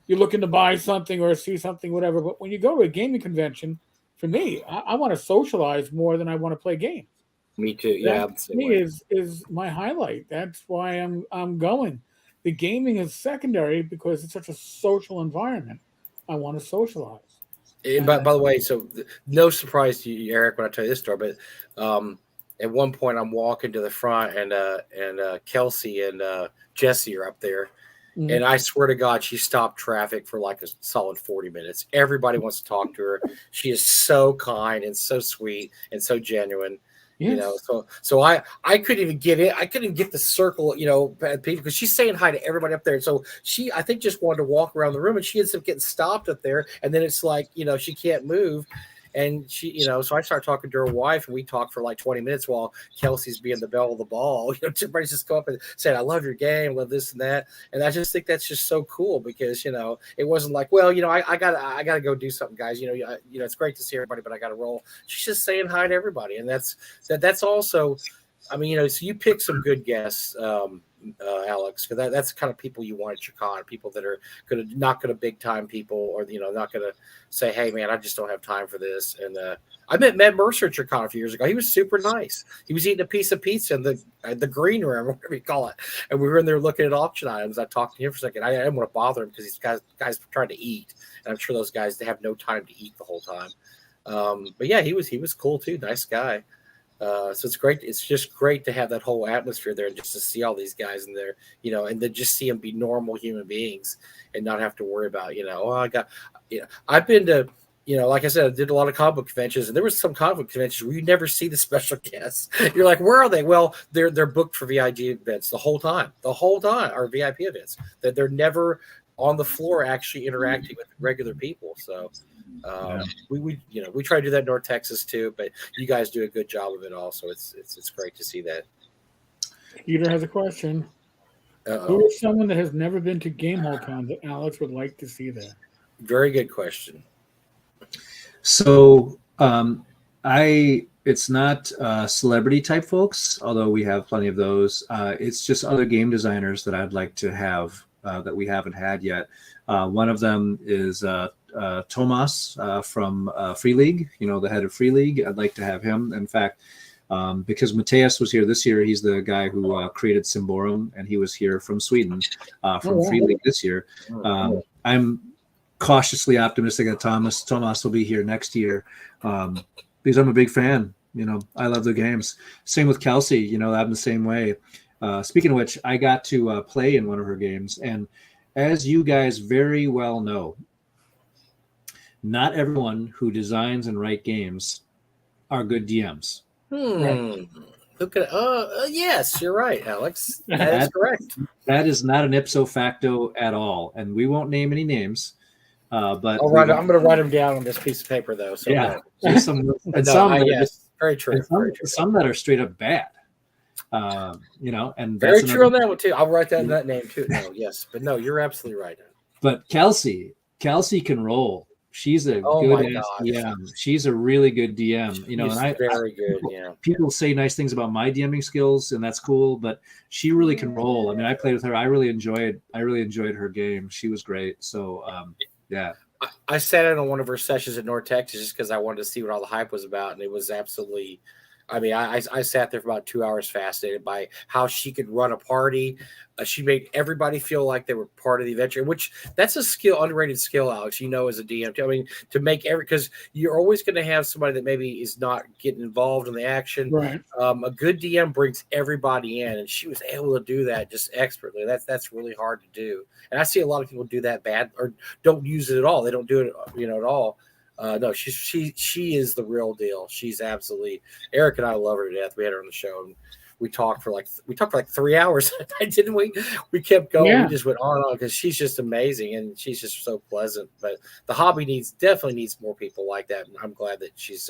you're looking to buy something or see something, whatever. But when you go to a gaming convention, for me, I want to socialize more than I want to play games. Me too. That Yeah, I'm the to same me way. is my highlight. That's why I'm going. The gaming is secondary because it's such a social environment. I want to socialize. And And by the way, so no surprise to you, Eric, when I tell you this story, but at one point I'm walking to the front, and Kelsey and Jesse are up there, mm, and I swear to God, she stopped traffic for like a solid 40 minutes. Everybody wants to talk to her. She is so kind and so sweet and so genuine. yes, So I couldn't even get in. I couldn't even get the circle, people, because she's saying hi to everybody up there. So she, I think, just wanted to walk around the room, and she ends up getting stopped up there. And then it's like, she can't move. And she, so I started talking to her wife, and we talked for like 20 minutes while Kelsey's being the belle of the ball. Everybody's just go up and saying, "I love your game, love this and that." And I just think that's just so cool because it wasn't like, well, I gotta go do something, guys. It's great to see everybody, but I gotta roll. She's just saying hi to everybody, and that's also, I mean, so you pick some good guests, Alex, because that's the kind of people you want at your con, people that are not gonna big time people, or not gonna say, "Hey, man, I just don't have time for this." And I met Matt Mercer at your con a few years ago. He was super nice. He was eating a piece of pizza in the green room, whatever you call it, and we were in there looking at auction items. I talked to him for a second. I didn't want to bother him because these guys trying to eat, and I'm sure those guys, they have no time to eat the whole time. But yeah, he was cool too. Nice guy. So it's great. It's just great to have that whole atmosphere there, and just to see all these guys in there, and then just see them be normal human beings and not have to worry about, I've been to, like I said, I did a lot of comic book conventions, and there was some comic book conventions where you never see the special guests. You're like, where are they? Well, they're booked for VIP events the whole time, or VIP events. That they're never on the floor actually interacting with regular people. So we try to do that in North Texas too, but you guys do a good job of it also. It's great to see that. Peter has a question. Who Uh-oh. is someone that has never been to GameHole Con that Alex would like to see there? Very good question. So it's not celebrity type folks, although we have plenty of those. It's just other game designers that I'd like to have that we haven't had yet. One of them is Tomas from Free League, the head of Free League. I'd like to have him. In fact, because Mateus was here this year, he's the guy who created Symborum, and he was here from Sweden from Free League this year. I'm cautiously optimistic that Tomas will be here next year because I'm a big fan. I love the games. Same with Kelsey. I'm the same way. Speaking of which, I got to play in one of her games, and as you guys very well know, not everyone who designs and writes games are good DMs. Right. Look at yes, you're right, Alex. That is correct. That is not an ipso facto at all, and we won't name any names. But I'm going to write them down on this piece of paper, though. So yeah, there's some and yes, very true. Some that are straight up bad. And very true on that one too. I'll write that name too. No, yes, but no, you're absolutely right. But Kelsey can roll. She's a good DM. She's a really good DM. She's very good. Yeah. People say nice things about my DMing skills, and that's cool. But she really can roll. I mean, I played with her. I really enjoyed her game. She was great. So yeah. I sat in on one of her sessions in North Texas just because I wanted to see what all the hype was about, and it was absolutely. I mean, I sat there for about 2 hours fascinated by how she could run a party. She made everybody feel like they were part of the adventure, which that's a underrated skill, Alex, as a DM. I mean, to make because you're always going to have somebody that maybe is not getting involved in the action. Right. A good DM brings everybody in, and she was able to do that just expertly. That's really hard to do. And I see a lot of people do that bad or don't use it at all. They don't do it, at all. No, she is the real deal. She's absolutely. Eric and I love her to death. We had her on the show, and we talked for like 3 hours. Didn't we? We kept going. Yeah. We just went on and on because she's just amazing and she's just so pleasant. But the hobby definitely needs more people like that. And I'm glad that she's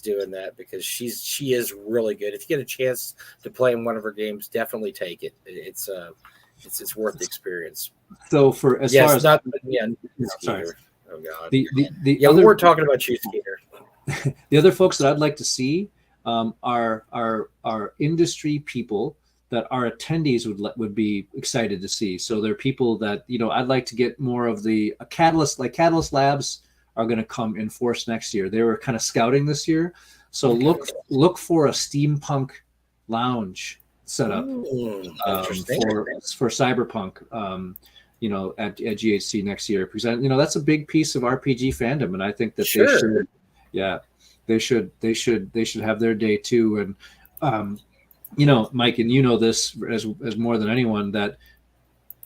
doing that because she is really good. If you get a chance to play in one of her games, definitely take it. It's worth the experience. So for as far as sorry. Oh God. The we weren't talking about you, Skeeter. The other folks that I'd like to see are industry people that our attendees would be excited to see. So they're people that, I'd like to get more of the Catalyst, like Catalyst Labs are going to come in force next year. They were kind of scouting this year. So look for a steampunk lounge set up for Cyberpunk. At GHC next year, because that's a big piece of RPG fandom, and I think that they should have their day too. And Mike, and this as more than anyone, that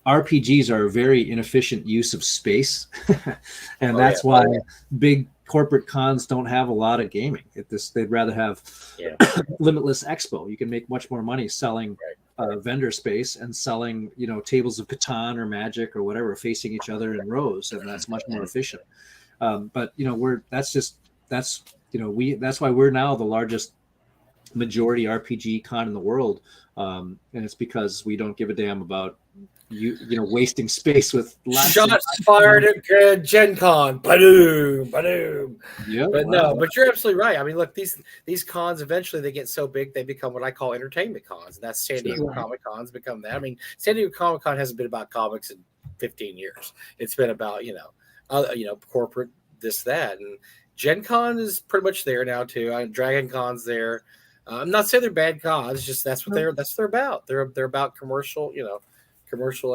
RPGs are a very inefficient use of space, and that's why big corporate cons don't have a lot of gaming. They'd rather have Limitless Expo. You can make much more money selling vendor space and selling, tables of Catan or Magic or whatever facing each other in rows, and that's much more efficient. But that's why we're now the largest majority RPG con in the world, and it's because we don't give a damn about wasting space with shots fired at Gen Con. Ba-doom, ba-doom. Yeah, but you're absolutely right. I mean, look, these cons eventually they get so big they become what I call entertainment cons, and that's San Diego Comic Con's become that. I mean, San Diego Comic Con hasn't been about comics in 15 years. It's been about corporate this that, and Gen Con is pretty much there now too. Dragon Con's there. I'm not saying they're bad cons, just that's what they're about. They're about commercial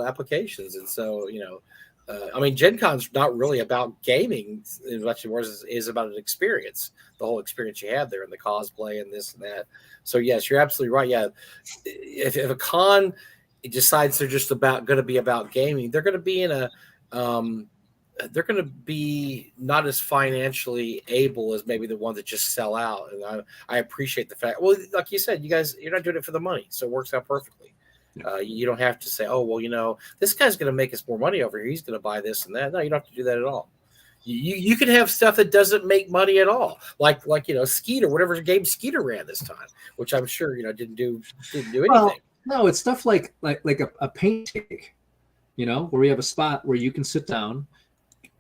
applications, and so Gen Con's not really about gaming as much as it is about an experience, the whole experience you have there, and the cosplay and this and that. So yes, you're absolutely right. Yeah, if a con decides they're just going to be about gaming, they're going to be in a they're going to be not as financially able as maybe the ones that just sell out. And I appreciate the fact. Well, like you said, you're not doing it for the money, so it works out perfectly. You don't have to say, oh, well, this guy's going to make us more money over here. He's going to buy this and that. No, you don't have to do that at all. You can have stuff that doesn't make money at all, like Skeeter, whatever game Skeeter ran this time, which I'm sure didn't do anything. Well, no, it's stuff like a paint take, where we have a spot where you can sit down,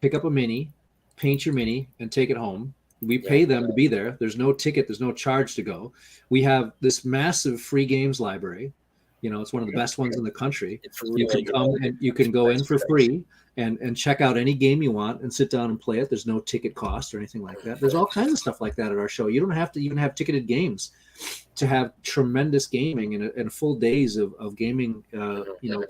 pick up a mini, paint your mini, and take it home. We pay them to be there. There's no ticket. There's no charge to go. We have this massive free games library. It's one of the best ones in the country. You can come and you can go in for free and check out any game you want and sit down and play it. There's no ticket cost or anything like that. There's all kinds of stuff like that at our show. You don't have to even have ticketed games to have tremendous gaming and full days of gaming.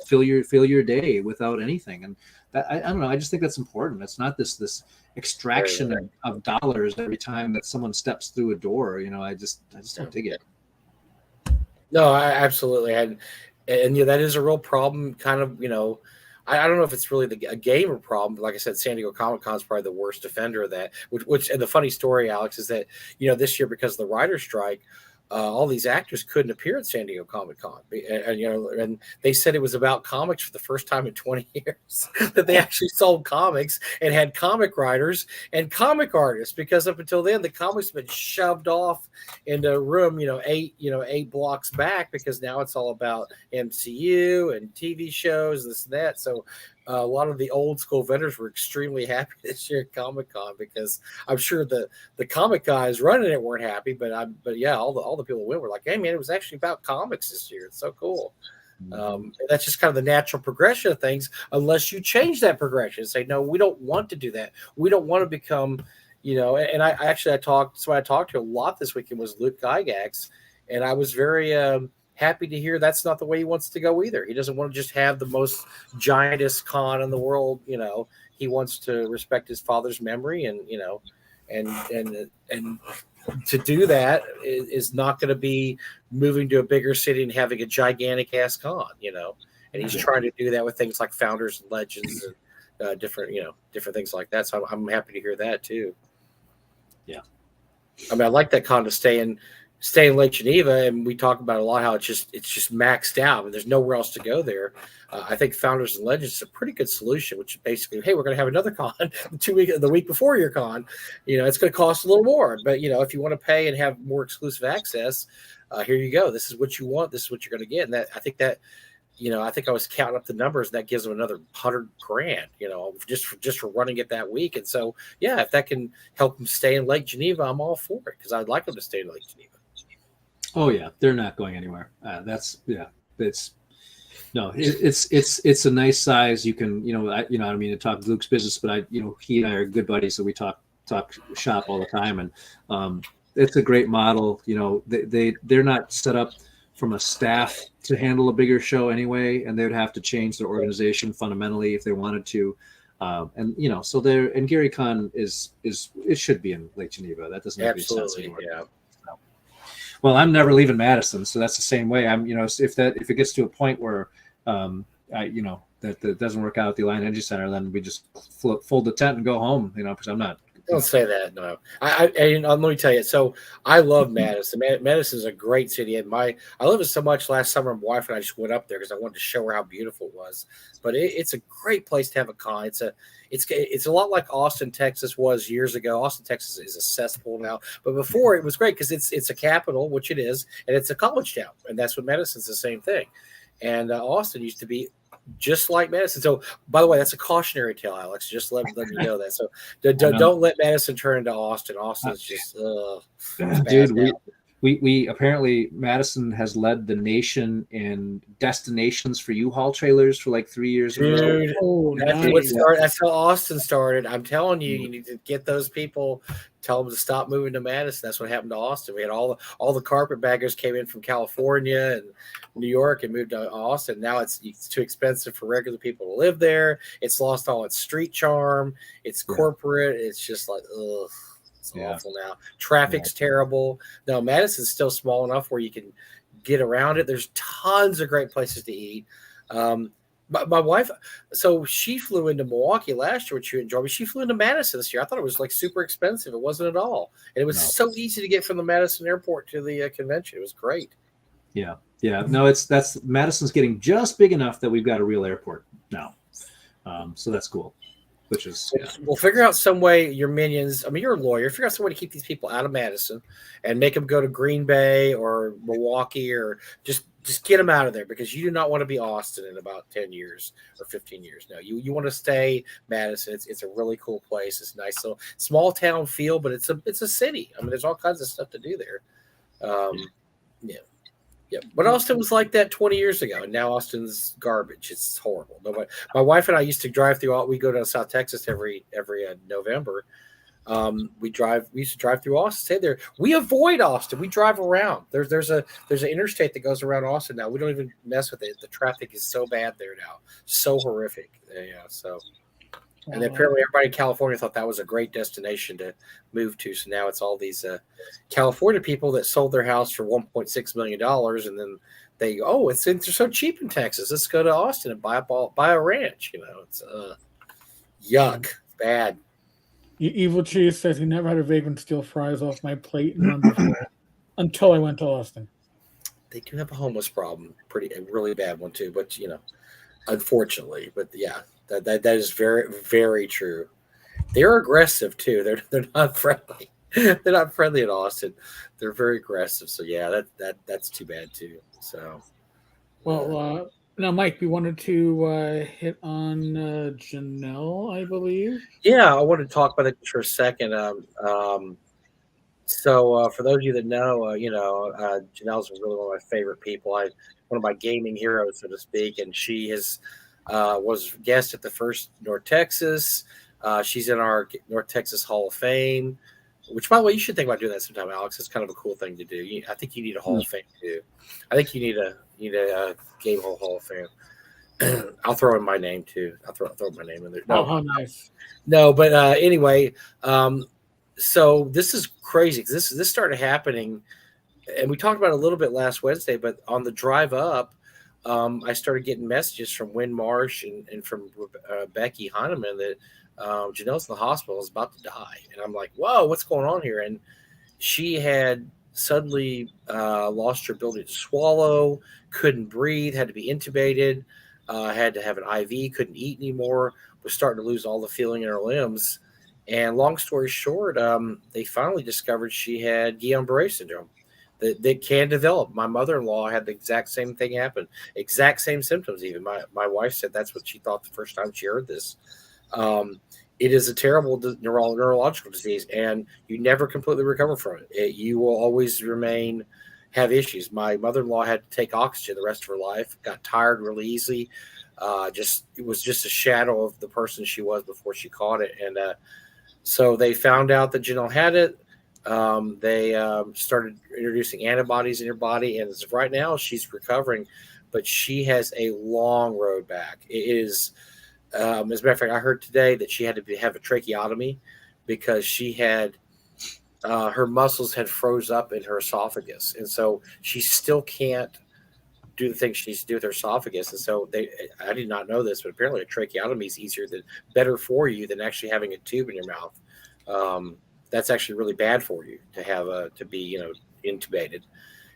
Fill your day without anything. And that, I don't know. I just think that's important. It's not this extraction of dollars every time that someone steps through a door. I just don't dig it. No, I absolutely had, and that is a real problem. Kind of, I don't know if it's really a gamer problem, but like I said, San Diego Comic Con is probably the worst offender of that. Which, and the funny story, Alex, is that this year because of the writer's strike, all these actors couldn't appear at San Diego Comic Con, and they said it was about comics for the first time in 20 years that they actually sold comics and had comic writers and comic artists, because up until then the comics have been shoved off into a room, 8 blocks back, because now it's all about MCU and TV shows, this and that. So a lot of the old school vendors were extremely happy this year at Comic-Con, because I'm sure the comic guys running it weren't happy, but all the people who went were like, hey man, it was actually about comics this year. It's so cool. That's just kind of the natural progression of things, unless you change that progression and say, no, we don't want to do that. We don't want to become, and I talked to a lot this weekend was Luke Gygax, and I was very happy to hear that's not the way he wants to go either. He doesn't want to just have the most giantest con in the world. He wants to respect his father's memory, and to do that is not going to be moving to a bigger city and having a gigantic ass con, and he's trying to do that with things like Founders and Legends and different things like that. So I'm happy to hear that too. Yeah. I mean, I'd like that con to stay in stay in Lake Geneva, and we talk about a lot how it's just maxed out, and there's nowhere else to go there. I think Founders and Legends is a pretty good solution, which is basically, hey, we're going to have another con the week before your con. It's going to cost a little more, but if you want to pay and have more exclusive access, here you go. This is what you want. This is what you're going to get. And I think I was counting up the numbers, and that gives them another $100,000, just for running it that week. And so, yeah, if that can help them stay in Lake Geneva, I'm all for it, because I'd like them to stay in Lake Geneva. Oh yeah, they're not going anywhere. It's a nice size. You can, I don't mean to talk Luke's business, but he and I are good buddies, so we talk shop all the time, and it's a great model. They're not set up from a staff to handle a bigger show anyway, and they would have to change their organization fundamentally if they wanted to. So and GaryCon it should be in Lake Geneva. That doesn't make any sense anymore. Yeah. Well, I'm never leaving Madison, so that's the same way. I'm, if it gets to a point where, that doesn't work out at the Alliant Energy Center, then we just fold the tent and go home. Because I'm not. Don't say that. No, let me tell you. So I love Madison. Madison is a great city, and I loved it so much last summer. My wife and I just went up there because I wanted to show her how beautiful it was. But it's a great place to have a con. It's a lot like Austin, Texas was years ago. Austin, Texas is a cesspool now, but before it was great because it's a capital, which it is, and it's a college town, and that's what Madison's the same thing. And Austin used to be just like Madison. So, by the way, that's a cautionary tale, Alex. Just let me know that. So, don't let Madison turn into Austin. Austin's just, dude. We apparently Madison has led the nation in destinations for U-Haul trailers for like 3 years in a row. Dude, Oh, that's nice. that's how Austin started. I'm telling you, you need to get those people. Tell them to stop moving to Madison. That's what happened to Austin. We had all the carpetbaggers came in from California and New York and moved to Austin. Now it's too expensive for regular people to live there. It's lost all its street charm. It's corporate. It's just like, ugh. It's awful now. Traffic's terrible. No, Madison's still small enough where you can get around it. There's tons of great places to eat. My wife, so she flew into Milwaukee last year, which you enjoyed, but she flew into Madison this year. I thought it was like super expensive. It wasn't at all. And it was so easy to get from the Madison airport to the convention. It was great. Yeah. Yeah. No, Madison's getting just big enough that we've got a real airport now. So that's cool. Which is, we'll figure out some way. Your minions. I mean, you're a lawyer. Figure out some way to keep these people out of Madison, and make them go to Green Bay or Milwaukee, or just get them out of there, because you do not want to be Austin in about 10 years or 15 years. No, you want to stay Madison. It's a really cool place. It's a nice little small town feel, but it's a city. I mean, there's all kinds of stuff to do there. Yeah, but Austin was like that 20 years ago, and now Austin's garbage. It's horrible. My wife and I used to drive through. We go to South Texas every November. We used to drive through Austin. Stay there. We avoid Austin. We drive around. There's an interstate that goes around Austin now. We don't even mess with it. The traffic is so bad there now, so horrific. Yeah, so. And apparently everybody in California thought that was a great destination to move to. So now it's all these California people that sold their house for $1.6 million. And then they go, it's so cheap in Texas. Let's go to Austin and buy a ranch. It's yuck, bad. Evil Cheese says he never had a vagrant steal fries off my plate until I went to Austin. They do have a homeless problem, a really bad one too, but unfortunately, but yeah. That is very, very true. They're aggressive too. They're not friendly. They're not friendly in Austin. They're very aggressive. So yeah, that's too bad too. So, well, now Mike, we wanted to hit on Janelle, I believe. Yeah, I wanted to talk about it for a second. So for those of you that know, Janelle's really one of my favorite people. One of my gaming heroes, so to speak, and she has. Was guest at the first North Texas. She's in our North Texas Hall of Fame, which, by the way, you should think about doing that sometime, Alex. It's kind of a cool thing to do. I think you need a Hall of Fame too. I think you need a GameHole Hall of Fame. I'll throw in my name too. I'll throw my name in there. No, how nice. No, but anyway, so this is crazy because this started happening, and we talked about it a little bit last Wednesday. But on the drive up. I started getting messages from Wynn Marsh and from Becky Heineman that Janelle's in the hospital, is about to die. And I'm like, whoa, what's going on here? And she had suddenly lost her ability to swallow, couldn't breathe, had to be intubated, had to have an IV, couldn't eat anymore, was starting to lose all the feeling in her limbs. And long story short, they finally discovered she had Guillain-Barré syndrome that can develop. My mother-in-law had the exact same thing happen, exact same symptoms. Even my wife said that's what she thought the first time she heard this. Um, it is a terrible neurological disease, and you never completely recover from it. You will always have issues. My mother-in-law had to take oxygen the rest of her life. Got tired really easily. Just it was just a shadow of the person she was before she caught it, and so they found out that Janelle had it. They started introducing antibodies in her body, and as of right now, she's recovering, but she has a long road back. It is, as a matter of fact, I heard today that she had to have a tracheotomy because she had her muscles had froze up in her esophagus, and so she still can't do the things she needs to do with her esophagus. And so I did not know this, but apparently a tracheotomy is better for you than actually having a tube in your mouth. That's actually really bad for you to have to be intubated.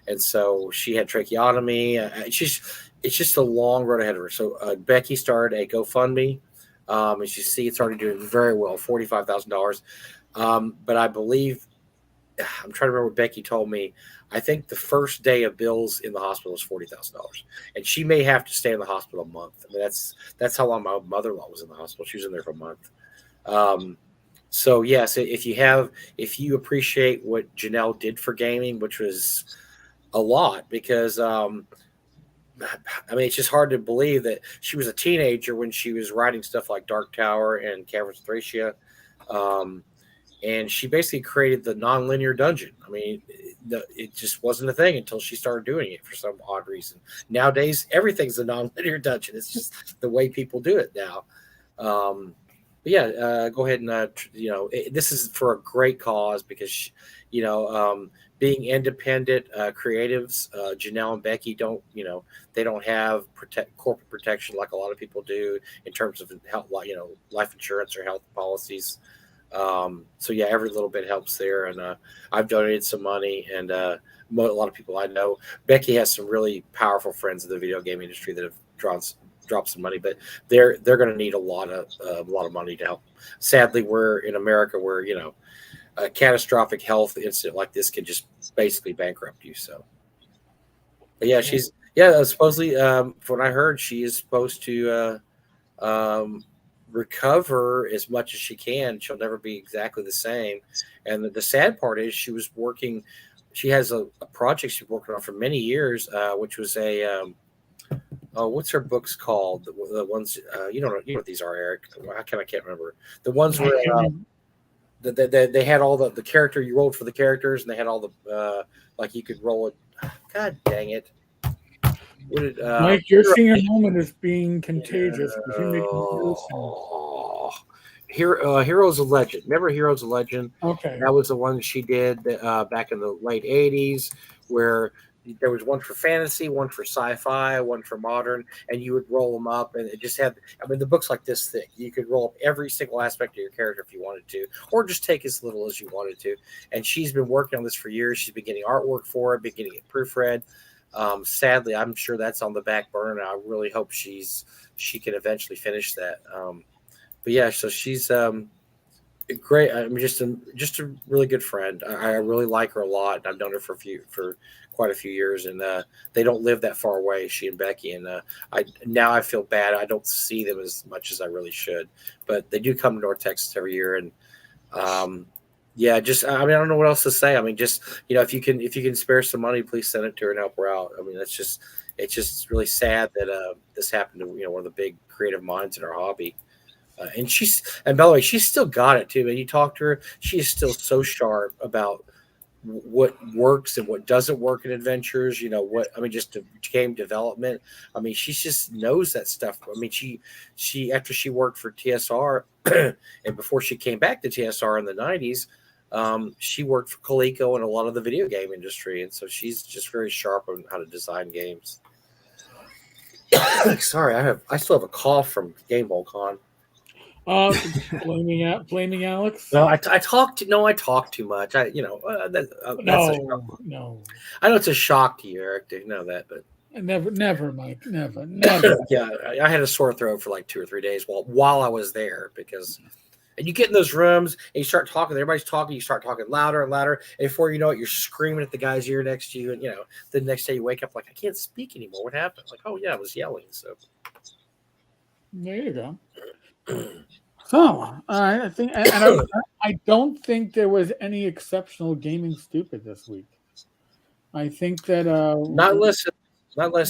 And so she had tracheotomy. It's just a long road ahead of her. So Becky started a GoFundMe. As you see, it's already doing very well, $45,000. But I believe I'm trying to remember what Becky told me. I think the first day of bills in the hospital was $40,000, and she may have to stay in the hospital a month. I mean, that's how long my mother-in-law was in the hospital. She was in there for a month. So yes, if you appreciate what Janelle did for gaming, which was a lot, because I mean, it's just hard to believe that she was a teenager when she was writing stuff like Dark Tower and Caverns of Thracia. And she basically created the non-linear dungeon. I mean, it just wasn't a thing until she started doing it for some odd reason. Nowadays, everything's a non-linear dungeon. It's just the way people do it now. But yeah, go ahead and this is for a great cause because being independent creatives, Janelle and Becky they don't have corporate protection like a lot of people do in terms of health, life insurance or health policies. So yeah, every little bit helps there, and I've donated some money, and a lot of people I know. Becky has some really powerful friends in the video game industry that have dropped some money, but they're going to need a lot of money to help. Sadly, we're in America where a catastrophic health incident like this can just basically bankrupt you. So, but yeah, supposedly from what I heard, she is supposed to recover as much as she can. She'll never be exactly the same. And the sad part is she has a project she's working on for many years, which was what's her books called? The ones you know what these are, Eric. I can't remember. The ones where they had all the character, you rolled for the characters, and they had all the like you could roll it. God dang it. Mike, your senior moment is being contagious. Heroes of Legend. Remember Heroes of Legend? Okay. That was the one she did back in the late 80s, where there was one for fantasy, one for sci-fi, one for modern, and you would roll them up, and it just had, I mean, the book's like this thick. You could roll up every single aspect of your character if you wanted to, or just take as little as you wanted to. And she's been working on this for years. She's been getting artwork for it, been getting it proofread. Sadly, I'm sure that's on the back burner. I really hope she can eventually finish that. But yeah, so she's great. I mean, just a really good friend. I really like her a lot. I've known her for quite a few years, and they don't live that far away. She and Becky, and I feel bad. I don't see them as much as I really should, but they do come to North Texas every year, and yeah, I mean, I don't know what else to say. I mean, just if you can spare some money, please send it to her and help her out. I mean, it's just really sad that this happened to one of the big creative minds in our hobby. And by the way, she's still got it too. And you talk to her, she is still so sharp about what works and what doesn't work in adventures. Just game development. I mean, she just knows that stuff. I mean, she after she worked for TSR and before she came back to TSR in the 90s, she worked for Coleco and a lot of the video game industry. And so she's just very sharp on how to design games. Sorry, I still have a cough from GameHole Con. Uh, blaming Alex. No, I talk too much. That's a shock. No, I know it's a shock to you, Eric, to know that, but never, Mike, never. yeah, I had a sore throat for like 2 or 3 days while I was there because. And you get in those rooms and you start talking. Everybody's talking. You start talking louder and louder. And before you know it, you're screaming at the guy's ear next to you. And the next day you wake up like, I can't speak anymore. What happened? Like, oh yeah, I was yelling. So There you go. So I think, and I don't think there was any exceptional gaming stupid this week. I think that not unless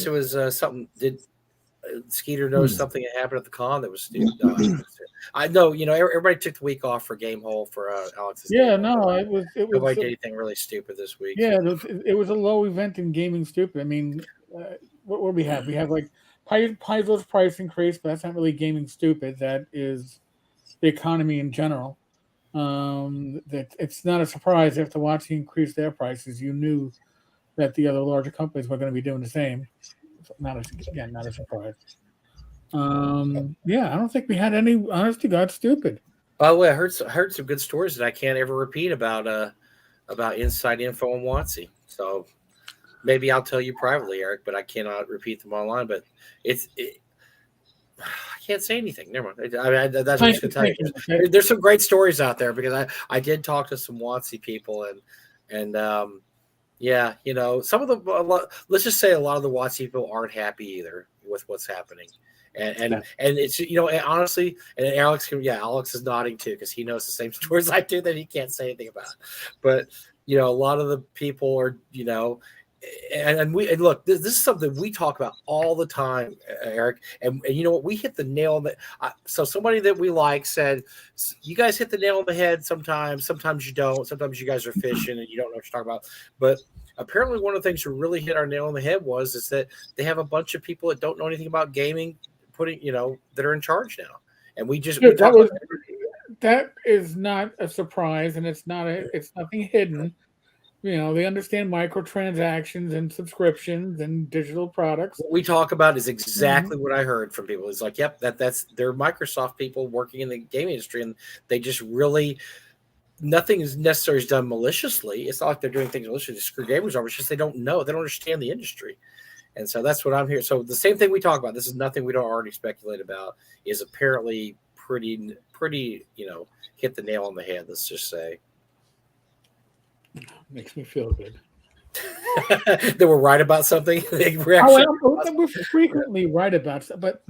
it was something. Did Skeeter knows something that happened at the con that was stupid? I know. Everybody took the week off for GameHole for Alex's. Yeah, GameHole. no, it was. Nobody did anything really stupid this week. Yeah, it was a low event in gaming stupid. I mean, what do we have? We have like Paizo's price increase, but that's not really gaming stupid. That is the economy in general. That it's not a surprise after watching increase their prices. You knew that the other larger companies were going to be doing the same. Not a surprise. Yeah, I don't think we had any. Honestly, God, stupid. By the way, I heard some good stories that I can't ever repeat about inside info on WotC. So maybe I'll tell you privately, Eric, but I cannot repeat them online. But I can't say anything. Never mind. That's what I'm just going to tell you. There's some great stories out there because I did talk to some WotC people and yeah, some of the let's just say a lot of the WotC people aren't happy either with what's happening. And it's and honestly, and Alex is nodding too because he knows the same stories I do that he can't say anything about. But a lot of the people are and look, this is something we talk about all the time, Eric. And you know what? We hit the nail on the. So somebody that we like said, "You guys hit the nail on the head. Sometimes you don't. Sometimes you guys are fishing and you don't know what you're talking about." But apparently, one of the things who really hit our nail on the head is that they have a bunch of people that don't know anything about gaming that are in charge now, and that is not a surprise, and it's nothing hidden. They understand microtransactions and subscriptions and digital products. What we talk about is exactly what I heard from people. It's like, yep, that's they're Microsoft people working in the gaming industry, and they just really nothing is necessarily done maliciously. It's not like they're doing things maliciously to screw gamers over. It's just they don't know, they don't understand the industry. And so that's what I'm here. So the same thing we talk about, this is nothing we don't already speculate about, is apparently pretty, hit the nail on the head, let's just say. Makes me feel good. They were right about something. We're frequently right about stuff, but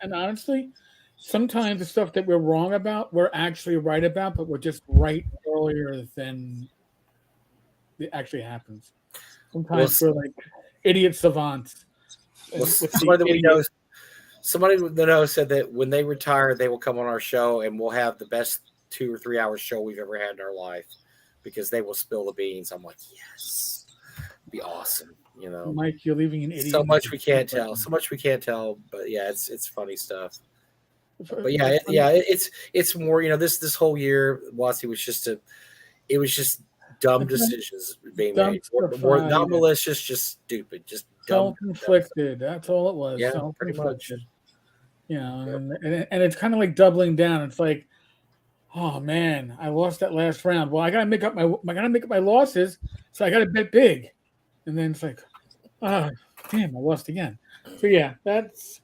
and honestly, sometimes the stuff that we're wrong about, we're actually right about, but we're just right earlier than it actually happens. Sometimes we're like idiot savants. Somebody that knows said that when they retire, they will come on our show and we'll have the best 2 or 3 hour show we've ever had in our life because they will spill the beans. I'm like, yes, it'd be awesome. Mike, you're leaving an idiot. So much we can't tell, but yeah, it's funny stuff. But yeah, it's more. This whole year, WotC was just dumb decisions being made. More not malicious, just stupid, just self-inflicted. That's all it was. Yeah, pretty much. And it's kind of like doubling down. It's like, oh man, I lost that last round. Well, I gotta make up my losses, so I gotta bet big. And then it's like, damn, I lost again. So yeah, that's.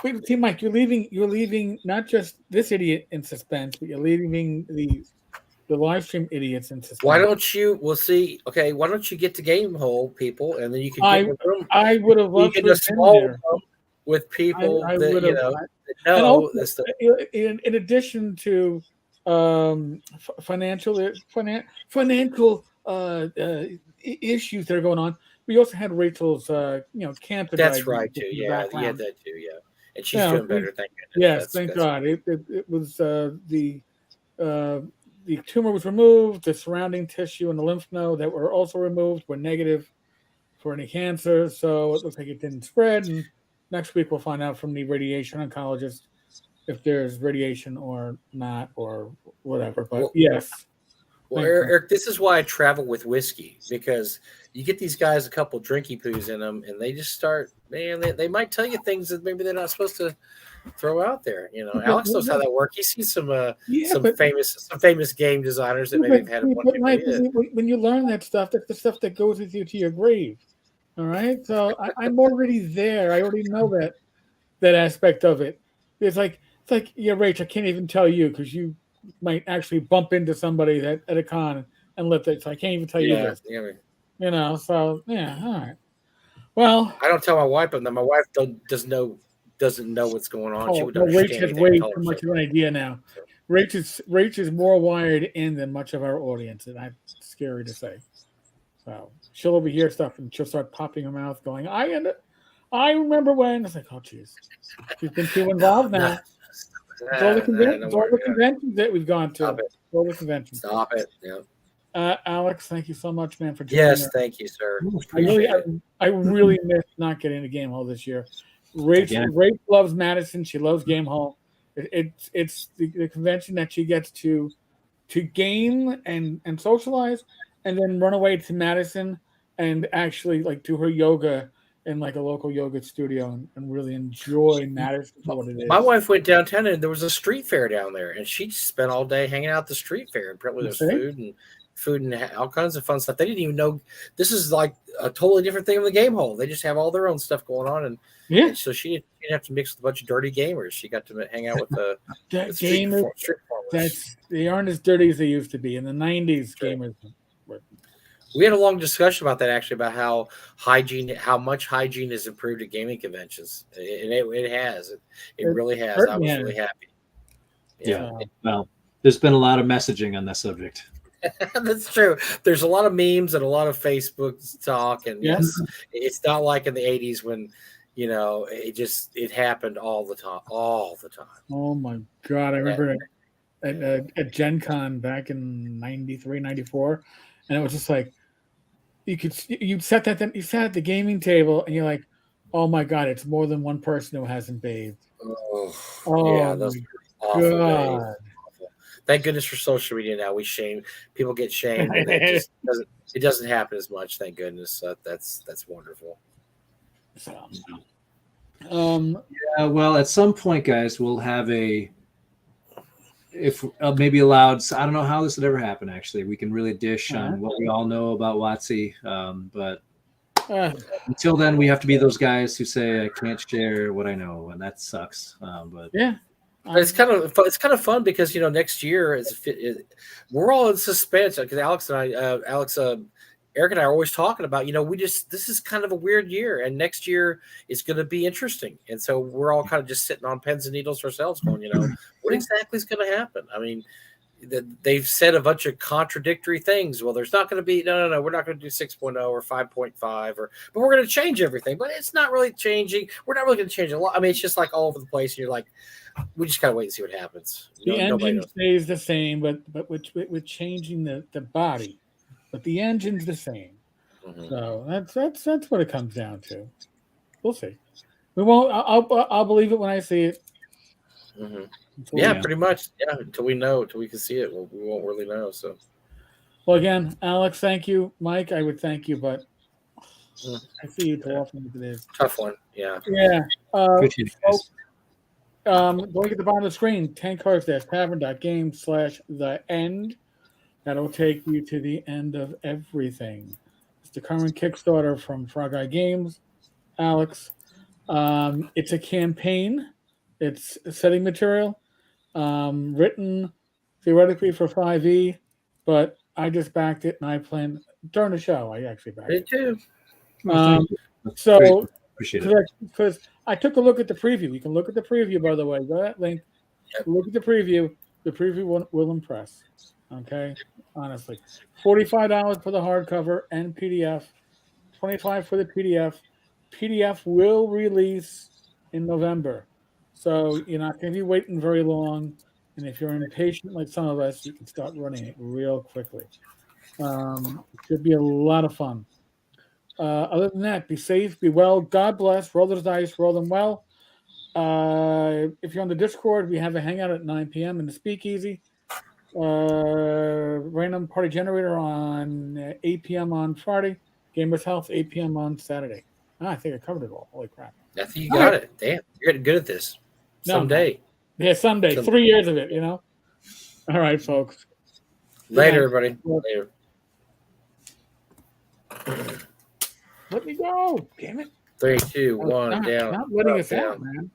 Wait, see, Mike, you're leaving not just this idiot in suspense, but you're leaving the live stream idiots in suspense. Why don't you? We'll see. Okay, why don't you get to GameHole, people, and then you can. I would have loved to have small room with people that know this stuff. In addition to financial issues that are going on, we also had Rachel's cancer. That's right too. Yeah, you had that too. Yeah, and she's doing better. Thank goodness. Yes, thank God. It was the tumor was removed. The surrounding tissue and the lymph node that were also removed were negative for any cancer. So it looks like it didn't spread. And next week we'll find out from the radiation oncologist if there's radiation or not or whatever. But yes. Well, Eric, this is why I travel with whiskey, because you get these guys a couple drinky poos in them, and they just start, man, they might tell you things that maybe they're not supposed to throw out there. Alex knows how that works. He sees some famous game designers that maybe have had one. Mike, when you learn that stuff, that's the stuff that goes with you to your grave. All right, so I'm already there. I already know that aspect of it. It's like yeah, Rach, I can't even tell you because you might actually bump into somebody at a con and let that. So I can't even tell you this. Yeah. So yeah, all right. Well, I don't tell my wife, but then my wife doesn't know what's going on. She would Rach has way too much of an idea now. Rach is more wired in than much of our audience, and I'm scary to say. So she'll overhear stuff and she'll start popping her mouth, going, I remember when. It's like, oh, geez. She's been too involved now. It's all the conventions that we've gone to. All the conventions. Stop it. Yeah. Alex, thank you so much, man, for joining us. Thank you, sir. I really missed not getting to GameHole this year. Rach loves Madison. She loves GameHole. It's the convention that she gets to game and socialize, and then run away to Madison and actually do her yoga in a local yoga studio and really enjoy Madison for what it is. My wife went downtown and there was a street fair down there, and she spent all day hanging out at the street fair. And probably there's food and all kinds of fun stuff. They didn't even know this is like a totally different thing in the GameHole. They just have all their own stuff going on, and so she didn't have to mix with a bunch of dirty gamers. She got to hang out with the gamers. They aren't as dirty as they used to be in the 90s. Sure. Gamers. We had a long discussion about that, actually, about how much hygiene has improved at gaming conventions, and it has. It really has. I was really happy. Yeah. Well, there's been a lot of messaging on that subject. That's true. There's a lot of memes and a lot of Facebook talk, and yes, it's not like in the 80s when it happened all the time. Oh my God, I remember at Gen Con back in 93, 94, and it was just like you sat at the gaming table and you're like, oh my God, it's more than one person who hasn't bathed. Yeah, those awful days. Thank goodness for social media now. People get shamed, and it doesn't happen as much. Thank goodness. That's wonderful. Yeah, well, at some point, guys, we'll have if maybe allowed. I don't know how this would ever happen. Actually, we can really dish on what we all know about WotC, but until then, we have to be those guys who say I can't share what I know, and that sucks. But yeah. It's kind of fun because next year we're all in suspense because Eric and I are always talking about this is kind of a weird year, and next year is going to be interesting, and so we're all kind of just sitting on pins and needles ourselves, going what exactly is going to happen. I mean, they've said a bunch of contradictory things. Well, there's not going to be no. We're not going to do 6.0 or 5.5 but we're going to change everything. But it's not really changing. We're not really going to change a lot. I mean, it's just like all over the place. And you're like, we just gotta wait and see what happens. The engine stays the same, but with changing the body, but the engine's the same. Mm-hmm. So that's what it comes down to. We'll see. We won't. I'll believe it when I see it. Mm-hmm. Yeah, pretty much. Yeah, until we can see it, we won't really know. So, well, again, Alex, thank you. Mike, I would thank you, but I see you too often as it is. Tough one. Yeah. Yeah. Going at the bottom of the screen, 10cards-tavern.game/the-end. That'll take you to the end of everything. It's the current Kickstarter from Frog Eye Games, Alex. It's a campaign. It's setting material, written theoretically for 5e, but I just backed it and I planned during the show. I actually backed it too. So appreciate it because I took a look at the preview. You can look at the preview, by the way. Go to that link. Yep. Look at the preview. The preview will impress. Okay, honestly, $45 for the hardcover and PDF, $25 for the PDF. PDF will release in November, so you're not going to be waiting very long. And if you're impatient like some of us, you can start running it real quickly. It should be a lot of fun. Other than that, be safe, be well. God bless. Roll those dice, roll them well. If you're on the Discord, we have a hangout at 9 p.m. in the Speakeasy. Random Party Generator on 8 p.m. on Friday. Gamers Health 8 p.m. on Saturday. I think I covered it all. Holy crap! I think you got it. Damn, you're getting good at this. No, Someday. Yeah, someday. 3 years of it. All right, folks. Later, everybody. Later. Let me go. Damn it. 3, 2, 1, down. Not letting up, us down. out, man.